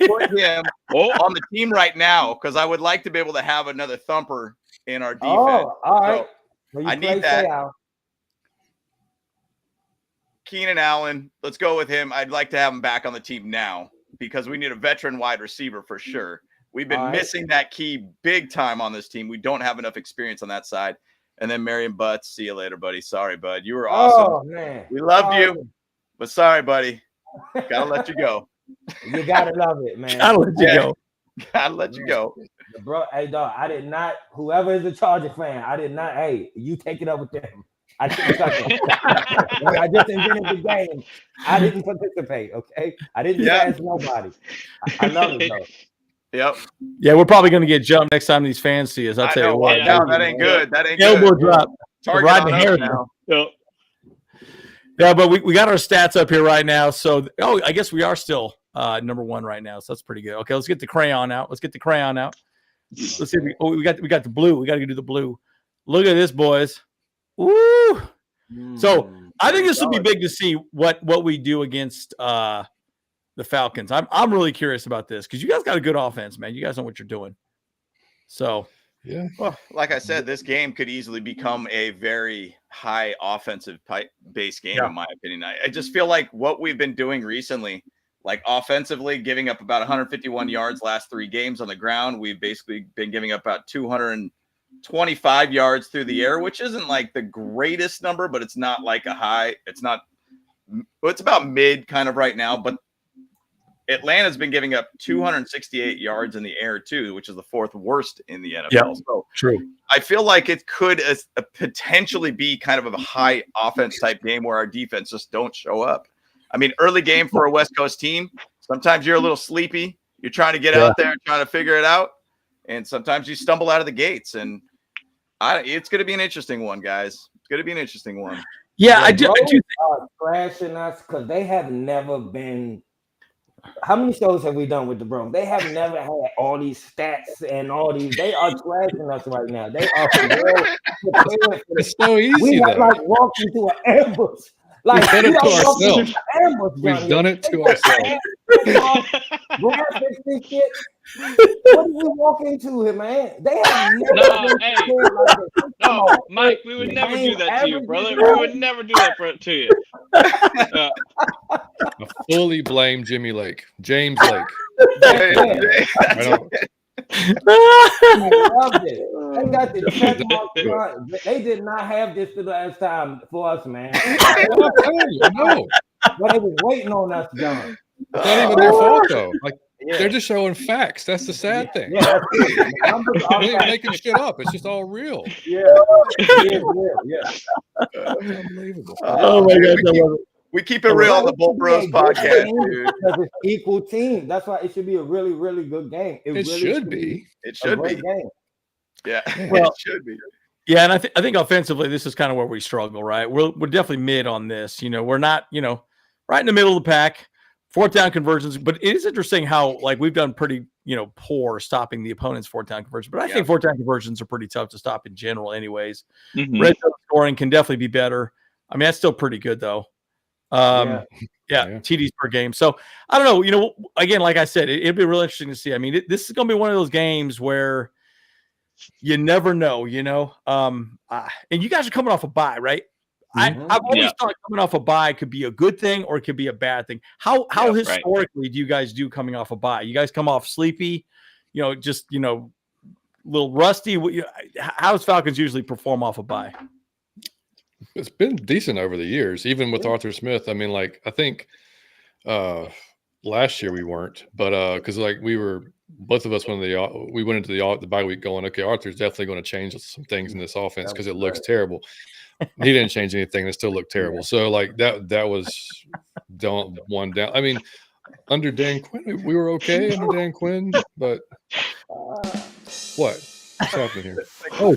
put him on the team right now because I would like to be able to have another thumper in our defense. Oh, all right. So I need that. Keenan Allen, let's go with him. I'd like to have him back on the team now because we need a veteran wide receiver for sure. We've been missing that key big time on this team. We don't have enough experience on that side. And then Marion Butts, see you later, buddy. Sorry, bud. You were awesome. Oh, man. We loved you, but sorry, buddy. Gotta let you go. You gotta love it, man. Gotta let you go. Gotta let you go. Bro, hey, dog, I did not, whoever is a Charger fan, I did not, hey, you take it up with them. I didn't touch it. When I just invented the game, I didn't participate, okay? I didn't ask nobody. I love it, though. Yep. Yeah, we're probably going to get jumped next time these fans see us. I'll tell you what. No, that ain't good. That ain't elbow good. drop. Target hair now. Yep. Yeah, but we got our stats up here right now. So, I guess we are still number one right now. So that's pretty good. Okay, let's get the crayon out. Let's see. We got the blue. We got to do the blue. Look at this, boys. Woo! So I think this will be big to see what we do against the Falcons. I'm really curious about this because you guys got a good offense, man. You guys know what you're doing. So yeah. Well, like I said, this game could easily become a very high offensive based game, in my opinion. I just feel like what we've been doing recently, like offensively, giving up about 151 yards last 3 games on the ground. We've basically been giving up about 225 yards through the air, which isn't like the greatest number, but it's not like a high. It's about mid kind of right now, but Atlanta's been giving up 268 yards in the air too, which is the 4th worst in the NFL. Yep. So true. I feel like it could potentially be kind of a high offense type game where our defense just don't show up. I mean, early game for a West Coast team, sometimes you're a little sleepy. You're trying to get out there and trying to figure it out. And sometimes you stumble out of the gates. And it's going to be an interesting one, guys. It's going to be an interesting one. Yeah, I do. Trashing us because they have never been. How many shows have we done with the Bros? They have never had all these stats and all these. They are trashing us right now. They are. It's so easy. We have like walked into an ambush. Like we've done it to ourselves. We've done it to ourselves. Graphics and shit. What did we walk into here, man? They have never No, Mike, we would never do that to you, brother. We would never do that to you. I fully blame Jimmy Lake. James Lake. I loved it. They got the check mark. They did not have this the last time for us, man. No. But they was waiting on us, John. It's not even their fault, though. Like they're just showing facts. That's the sad thing. Yeah, they ain't making shit up. It's just all real. Yeah. Unbelievable. Oh my God. We keep it real on the Bull Bros podcast, dude. Because it's equal team. That's why it should be a really, really good game. It really should be. It should be. Game. Yeah, well, it should be. Yeah, and I think offensively, this is kind of where we struggle, right? We're definitely mid on this. We're not, right in the middle of the pack. 4th down conversions, but it is interesting how we've done pretty, poor stopping the opponent's 4th down conversion. But I think 4th down conversions are pretty tough to stop in general, anyways. Mm-hmm. Red zone scoring can definitely be better. I mean, that's still pretty good though. Yeah, TDs per game. So I don't know. You know, again, like I said, it'd be real interesting to see. I mean, this is going to be one of those games where you never know. You know, and you guys are coming off a bye, right? I've always thought coming off a bye could be a good thing or it could be a bad thing. How historically do you guys do coming off a bye? You guys come off sleepy, you know, just a little rusty. How does Falcons usually perform off a bye? It's been decent over the years, even with Arthur Smith. I mean, like I think last year we weren't, but because like both of us we went into the bye week going, okay, Arthur's definitely going to change some things in this offense because it looks terrible. He didn't change anything; it still looked terrible. So like that was one down. I mean, under Dan Quinn, we were okay under Dan Quinn, but what's happening here? Oh,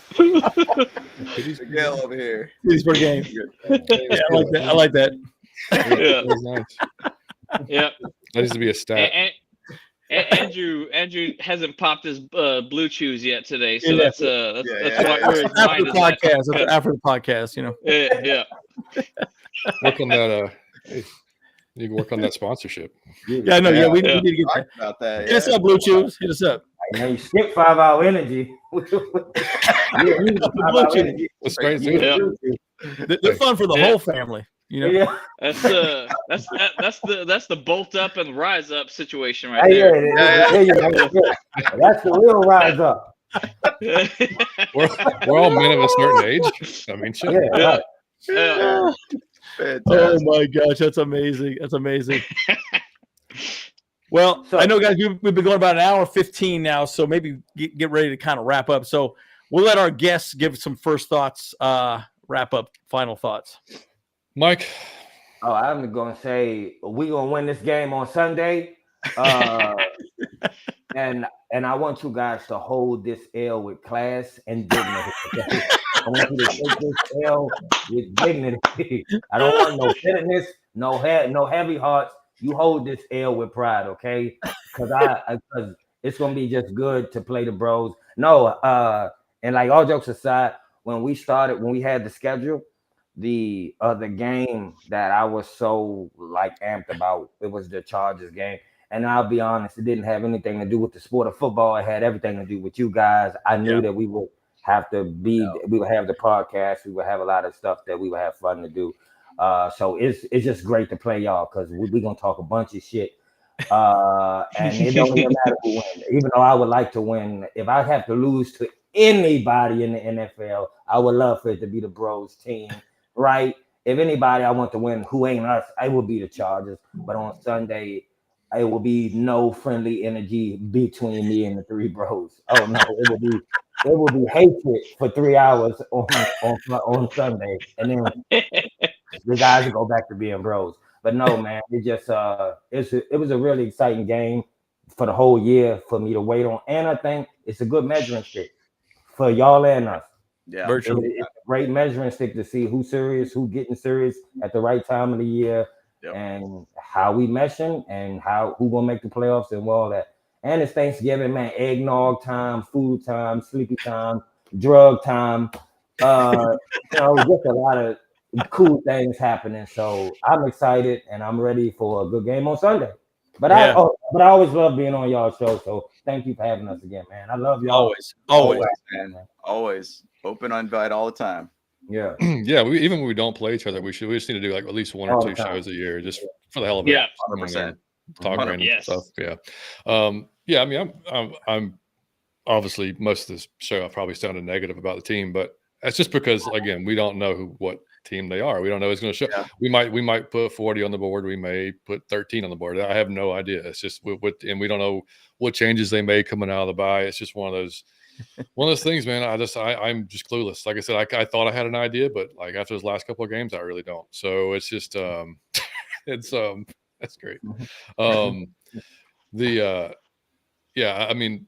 Miguel over here. He's per game. Yeah, I like that. Yeah, that was nice. Yeah, that needs to be a stat. Andrew hasn't popped his blue chews yet today, so that's why we're after the podcast. After the podcast, you know. Yeah. Work on that. You can work on that sponsorship. Yeah, no, yeah, we need to get that. About that. Hit us up, blue chews. Hit us up. Now you skip 5 Hour Energy. That's great. They're fun for the whole family. You know, that's the bolt up and rise up situation right there. That's the real rise up. We're all men of a certain age. I mean, shit. Oh my gosh, that's amazing. That's amazing. Well, I know, guys, we've been going about an hour 15 now, so maybe get ready to kind of wrap up. So we'll let our guests give some first thoughts, wrap up, final thoughts. Mike? Oh, I'm going to say we're going to win this game on Sunday. And I want you guys to hold this L with class and dignity. I want you to take this L with dignity. I don't want no bitterness, no heavy hearts. You hold this L with pride, okay? Because it's going to be just good to play the Bros. No, and like all jokes aside, when we had the schedule, the other game that I was so like amped about, it was the Chargers game. And I'll be honest, it didn't have anything to do with the sport of football. It had everything to do with you guys. I knew that we would have to we would have the podcast. We would have a lot of stuff that we would have fun to do. So it's just great to play y'all because we're going to talk a bunch of shit. And it don't even matter who wins. Even though I would like to win, if I have to lose to anybody in the NFL, I would love for it to be the Bros team, right? If anybody I want to win who ain't us, I will be the Chargers. But on Sunday, it will be no friendly energy between me and the three Bros. Oh no, it will be hatred for 3 hours on Sunday, and then the guys will go back to being Bros. But no, man, it just it was a really exciting game for the whole year for me to wait on, and I think it's a good measuring stick for y'all and us. Yeah, it's a great measuring stick to see who's serious, who's getting serious at the right time of the year. Yep. And how we meshing and who gonna make the playoffs and all that. And it's Thanksgiving, man. Eggnog time, food time, sleepy time, drug time. Just a lot of cool things happening. So I'm excited and I'm ready for a good game on Sunday. But I always love being on y'all's show. So thank you for having us again, man. I love y'all. Always, man. Always open invite all the time. Yeah. Yeah. Even when we don't play each other, we just need to do like at least one or two shows a year, just for the hell of it. Yeah. 100%. Talk random stuff. Yeah. I mean, I'm obviously most of this show I've probably sounded negative about the team, but that's just because again, we don't know what team they are. We don't know who's going to show. Yeah. We might put 40 on the board. We may put 13 on the board. I have no idea. It's just and we don't know what changes they made coming out of the bye. It's just one of those things, man. I'm just clueless. Like I said, I thought I had an idea, but like after those last couple of games, I really don't. So it's just that's great. I mean,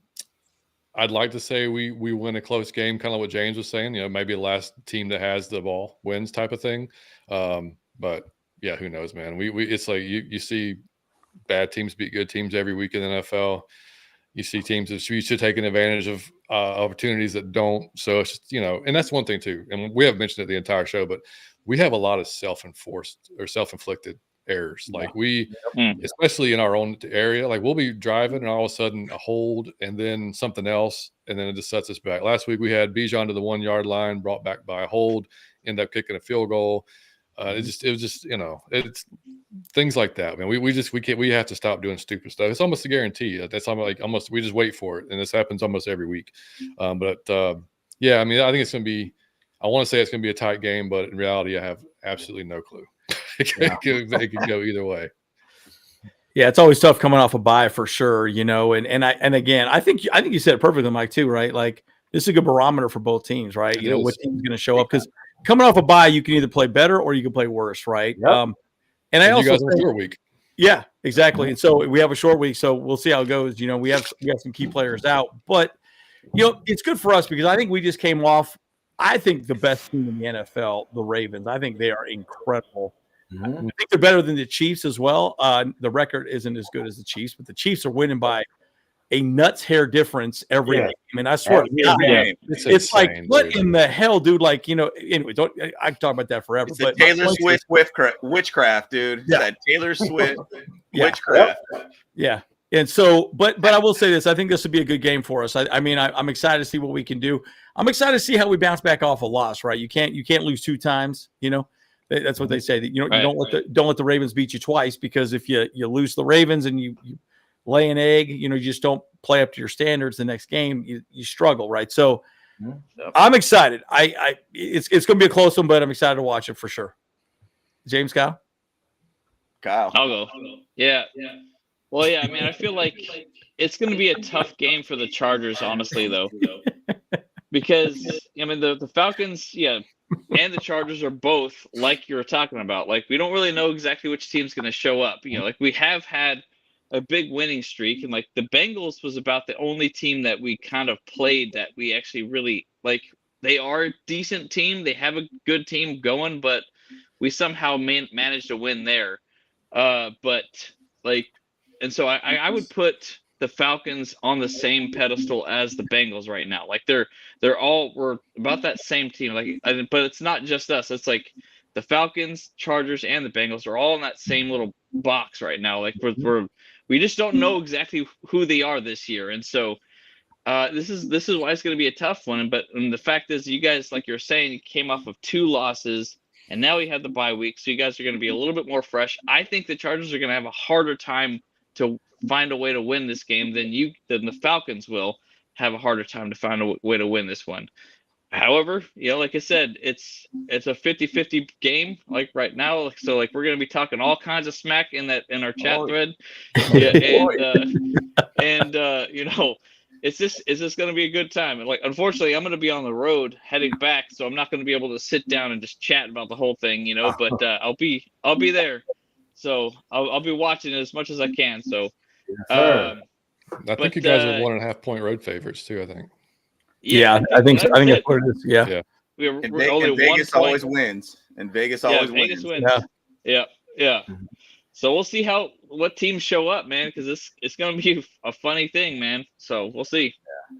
I'd like to say we win a close game, kind of what James was saying. Maybe the last team that has the ball wins type of thing. But yeah, who knows, man? We it's like you see bad teams beat good teams every week in the NFL. You see teams that should taking advantage of opportunities that don't. So it's just, and that's one thing too. And we haven't mentioned it the entire show, but we have a lot of self-enforced or self-inflicted errors. Like we, especially in our own area, like we'll be driving and all of a sudden a hold and then something else, and then it just sets us back. Last week we had Bijan to the 1 yard line, brought back by a hold, end up kicking a field goal. It was just, it's things like that. Man, we have to stop doing stupid stuff. It's almost a guarantee. That's almost we just wait for it, and this happens almost every week. Yeah, I mean, I think it's going to be. I want to say it's going to be a tight game, but in reality, I have absolutely no clue. It could go either way. Yeah, it's always tough coming off a bye for sure, and again, I think you said it perfectly, Mike, too, right? Like this is a good barometer for both teams, right? What team's going to show up, because coming off a bye, you can either play better or you can play worse, right? Yep. And I also you guys have a short week. Yeah, exactly. And so we have a short week, so we'll see how it goes. We have some key players out, but it's good for us because I think we just came off. I think the best team in the NFL, the Ravens. I think they are incredible. I think they're better than the Chiefs as well. The record isn't as good as the Chiefs, but the Chiefs are winning by a nuts hair difference every game. And I swear, it's like, what in the hell, dude? Like, anyway, I can talk about that forever. It's but Taylor Swift witchcraft, dude. Yeah. That Taylor Swift witchcraft. Yeah. And so, but I will say this: I think this would be a good game for us. I'm excited to see what we can do. I'm excited to see how we bounce back off a loss. Right? You can't lose 2 times. That's what they say. That you don't let the Ravens beat you twice, because if you lose the Ravens and you lay an egg, you just don't play up to your standards the next game, you struggle, right? So I'm excited. It's going to be a close one, but I'm excited to watch it for sure. James, Kyle? I'll go. Yeah. Well, yeah, I mean, I feel like it's going to be a tough game for the Chargers, honestly, though, because, I mean, the Falcons, and the Chargers are both, like you were talking about. Like, we don't really know exactly which team's going to show up. Like we have had a big winning streak, and like the Bengals was about the only team that we kind of played that we actually really like. They are a decent team. They have a good team going, but we somehow managed to win there. And so I would put the Falcons on the same pedestal as the Bengals right now. Like we're about that same team. But it's not just us. It's like the Falcons, Chargers, and the Bengals are all in that same little box right now. Like we just don't know exactly who they are this year, and so this is why it's going to be a tough one. But the fact is, you guys, like you're saying, you came off of 2 losses, and now we have the bye week, so you guys are going to be a little bit more fresh. I think the Chargers are going to have a harder time to find a way to win this game than the Falcons will have a harder time to find a way to win this one. However, like I said, it's a 50-50 game, like right now. So like we're gonna be talking all kinds of smack in our chat thread. It's just gonna be a good time. And like unfortunately, I'm gonna be on the road heading back, so I'm not gonna be able to sit down and just chat about the whole thing, But I'll be there, so I'll be watching as much as I can. So I think you guys are 1.5 point road favorites too. I think. Yeah, I think that's what it is. Yeah. We're only Vegas always wins. And Vegas always wins. Yeah. So we'll see what teams show up, man, because it's going to be a funny thing, man. So we'll see. Yeah.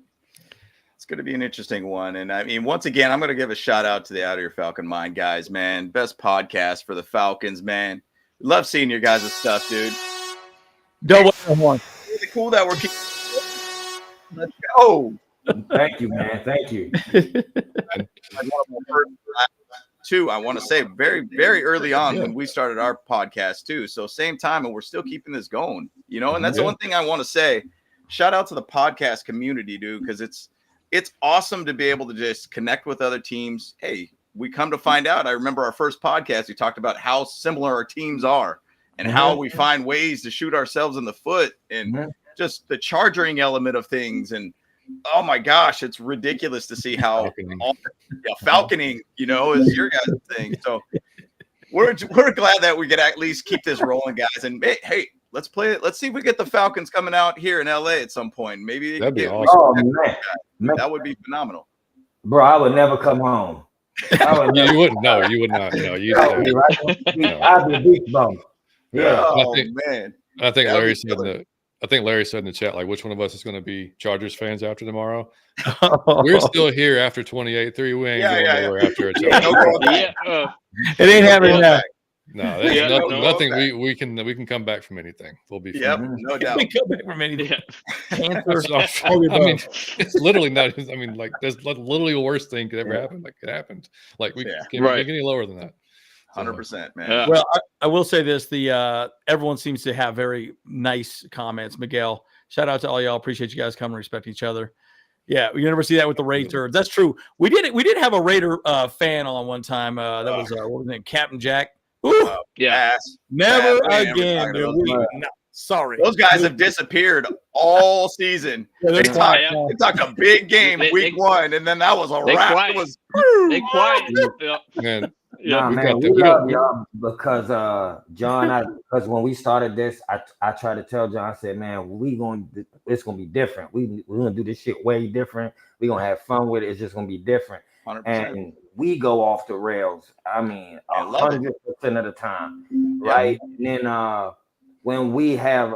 It's going to be an interesting one. And I mean, once again, I'm going to give a shout out to the Out of Your Falcon Mind guys, man. Best podcast for the Falcons, man. Love seeing your guys' stuff, dude. Double one. Really cool that we're keeping. Let's go. Thank you, man. Thank you. Too, I want to say very, very early on when we started our podcast too. So same time, and we're still keeping this going, and that's the one thing I want to say. Shout out to the podcast community, dude, because it's awesome to be able to just connect with other teams. Hey, we come to find out. I remember our first podcast, we talked about how similar our teams are and how we find ways to shoot ourselves in the foot and just the charging element of things. And oh my gosh, it's ridiculous to see how falconing, is your guys' thing. So we're glad that we could at least keep this rolling, guys. And hey, let's play it. Let's see if we get the Falcons coming out here in LA at some point. Maybe that'd be awesome. That would be phenomenal. Bro, I would never come home. You wouldn't. No, you would not. No, I'd be a beach bum. Yeah. I think Larry said that. I think Larry said in the chat, like, which one of us is going to be Chargers fans after tomorrow? We're still here after 28-3. We ain't going nowhere after a Chargers. It ain't happening now. No, there's nothing. We can come back from anything. We'll be fine. No doubt. We come back from anything. Cancer. I mean, it's literally not. I mean, like, there's literally the worst thing could ever happen. Like, it happened. Like, we can't make any lower than that. 100%, man. Well, I will say this: everyone seems to have very nice comments. Miguel, shout out to all y'all. Appreciate you guys coming, respect each other. Yeah, you never see that with the Raiders. That's true. We did have a Raider fan on one time. That was what was his name? Captain Jack. Ooh, never again. No, sorry, those guys have disappeared all season. They talked a big game week 1, and then that was a wrap. It was man. We love y'all because John. Because when we started this, I tried to tell John. I said, man, it's gonna be different. We're gonna do this shit way different. We're gonna have fun with it. It's just gonna be different. 100%. And we go off the rails. I mean, 100% of the time, right? And then when we have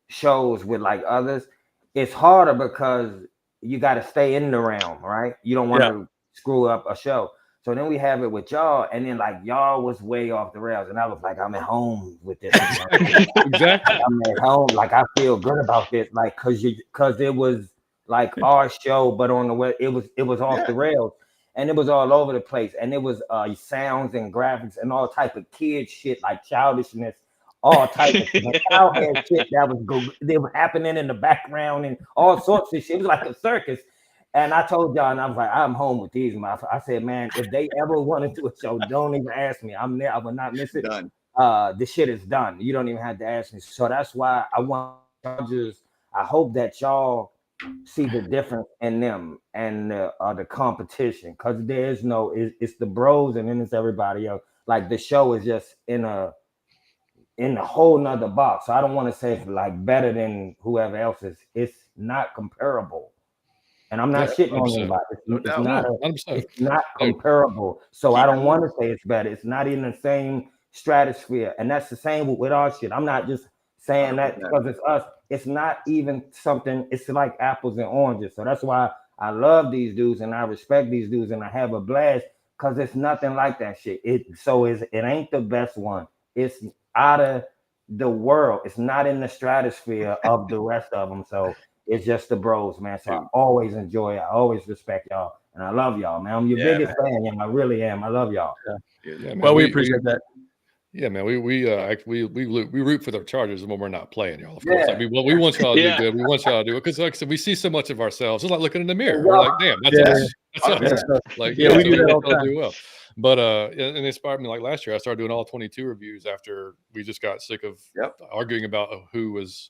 shows with like others, it's harder because you got to stay in the realm, right? You don't want to screw up a show. So then we have it with y'all, and then like y'all was way off the rails, and I was like, I'm at home with this. Exactly. I'm at home, like I feel good about this, like because it was like our show, but on the way it was off the rails, and it was all over the place, and it was sounds and graphics and all type of kid shit, like childishness, all type of childhead shit that was happening in the background and all sorts of shit. It was like a circus. And I told y'all, and I was like, I'm home with these. I said, man, if they ever want to do a show, don't even ask me. I'm there. I will not miss it. Done. The shit is done. You don't even have to ask me. So that's why I want Chargers. I hope that y'all see the difference in them and the competition, because there is no. It's the bros and then it's everybody else. Like the show is just in a whole nother box. So I don't want to say it's like better than whoever else is. It's not comparable. And I'm not shitting on anybody. It's not comparable. So I don't want to say it's better. It's not in the same stratosphere. And that's the same with our shit. I'm not just saying that because it's us. It's not even something. It's like apples and oranges. So that's why I love these dudes and I respect these dudes and I have a blast, because it's nothing like that shit. It ain't the best one. It's out of the world. It's not in the stratosphere of the rest of them. So it's just the bros, man. So I always enjoy it. I always respect y'all. And I love y'all, man. I'm your biggest fan, man. I really am. I love y'all. Yeah, man, well, we appreciate that. Yeah, man. We root for the Chargers when we're not playing, y'all. Of course. I mean, we want y'all to do good. We want y'all to do it because, like I said, we see so much of ourselves. It's like looking in the mirror. We're like, damn, that's us. Like, we do that all the time. Do well. But it inspired me. Like last year, I started doing all 22 reviews after we just got sick of arguing about who was.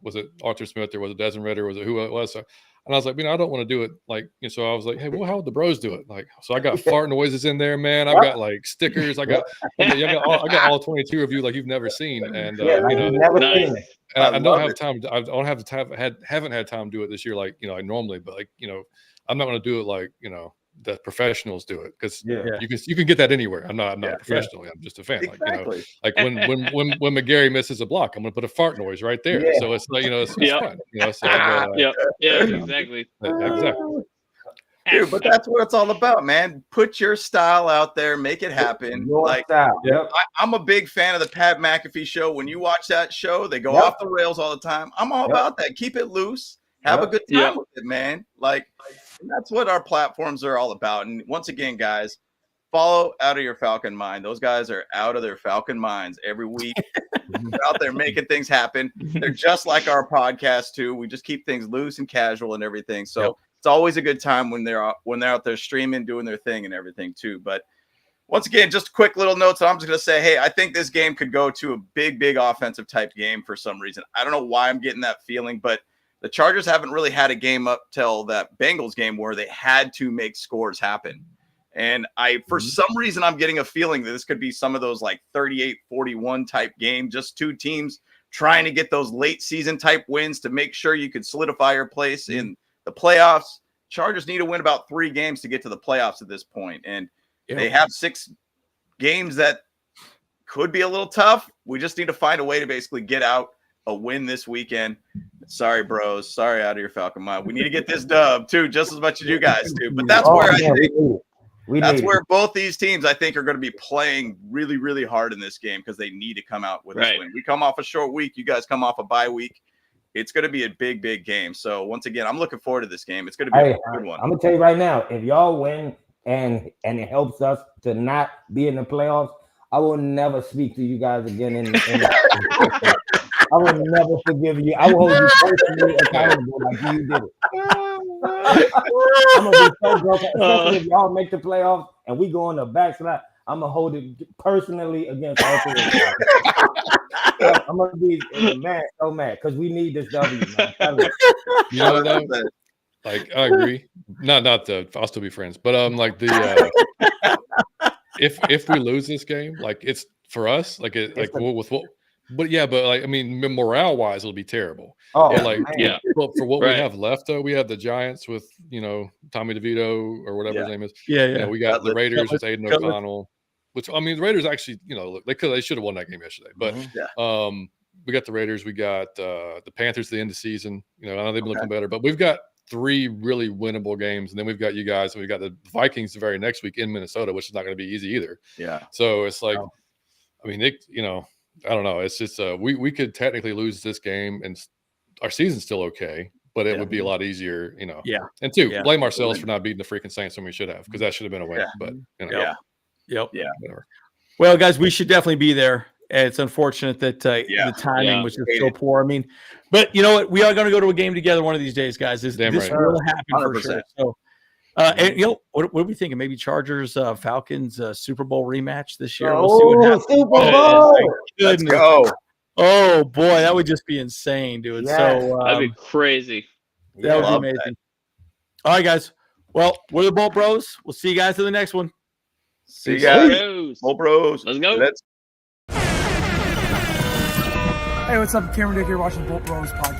Was it Arthur Smith or was it Desmond Ritter? Was it who it was? So, and I was like, I don't want to do it. Like, so I was like, hey, well, how would the bros do it? Like, so I got fart noises in there, man. I've got like stickers. I got all 22 of you like you've never seen. And I don't have time. Haven't had time to do it this year, like like normally. But like I'm not going to do it like the professionals do it, because you can get that anywhere. I'm not a professional. I'm just a fan. Exactly. Like when McGarry misses a block, I'm gonna put a fart noise right there. So it's like it's fun. Exactly. Exactly. Dude, but that's what it's all about, man. Put your style out there, make it happen. I'm a big fan of the Pat McAfee show. When you watch that show, they go off the rails all the time. I'm all about that. Keep it loose. Have a good time with it, man. Like, that's what our platforms are all about. And once again, guys, follow Out of Your Falcon Mind. Those guys are out of their Falcon minds every week. They're out there making things happen. They're just like our podcast too. We just keep things loose and casual and everything. So it's always a good time when they're out there streaming, doing their thing and everything too. But once again, just quick little notes. I'm just going to say, hey, I think this game could go to a big offensive type game for some reason. I don't know why I'm getting that feeling, but the Chargers haven't really had a game up till that Bengals game where they had to make scores happen. And for some reason, I'm getting a feeling that this could be some of those like 38-41 type game, just two teams trying to get those late season type wins to make sure you could solidify your place in the playoffs. Chargers need to win about 3 games to get to the playoffs at this point. And they have 6 games that could be a little tough. We just need to find a way to basically get out a win this weekend. Sorry, bros. Sorry out of your Falcon mind. We need to get this dub too, just as much as you guys do. But that's where I think that's where both these teams, I think, are going to be playing really, really hard in this game because they need to come out with this win. We come off a short week. You guys come off a bye week. It's going to be a big, big game. So once again, I'm looking forward to this game. It's going to be a good one. I'm going to tell you right now, if y'all win and it helps us to not be in the playoffs, I will never speak to you guys again. I will never forgive you. I will hold you personally accountable like you did it. I'm gonna be so broken, especially if y'all make the playoffs and we go on the backslide. I'm gonna hold it personally against all three. I'm gonna be so mad because we need this W, man. You know that? Like I agree. I'll still be friends, but like the if we lose this game, like it's for us, like but like I mean, morale wise, it'll be terrible. But for what we have left, though, we have the Giants with Tommy DeVito or whatever his name is. We got the Raiders with Aiden O'Connell, which I mean, the Raiders actually, they should have won that game yesterday. But we got the Raiders, we got the Panthers at the end of the season. I know they've been looking better, but we've got 3 really winnable games, and then we've got you guys, and we've got the Vikings the very next week in Minnesota, which is not going to be easy either. So it's like, I mean, I don't know. It's just we could technically lose this game, and our season's still okay, but it would be a lot easier, And blame ourselves for not beating the freaking Saints when we should have, because that should have been a win. But whatever. Well, guys, we should definitely be there. And it's unfortunate that the timing was just so poor. I mean, but you know what? We are going to go to a game together one of these days, guys. This will happen 100%. For sure. So, and what are we thinking? Maybe Chargers, Falcons, Super Bowl rematch this year. We'll see what happens. Super Bowl! Let's go! Oh boy, that would just be insane, dude. Yeah. So that'd be crazy. That would be amazing. That. All right, guys. Well, we're the Bolt Bros. We'll see you guys in the next one. See you guys. Bolt Bros. Let's go. Hey, what's up? Cameron Dick here watching Bolt Bros podcast.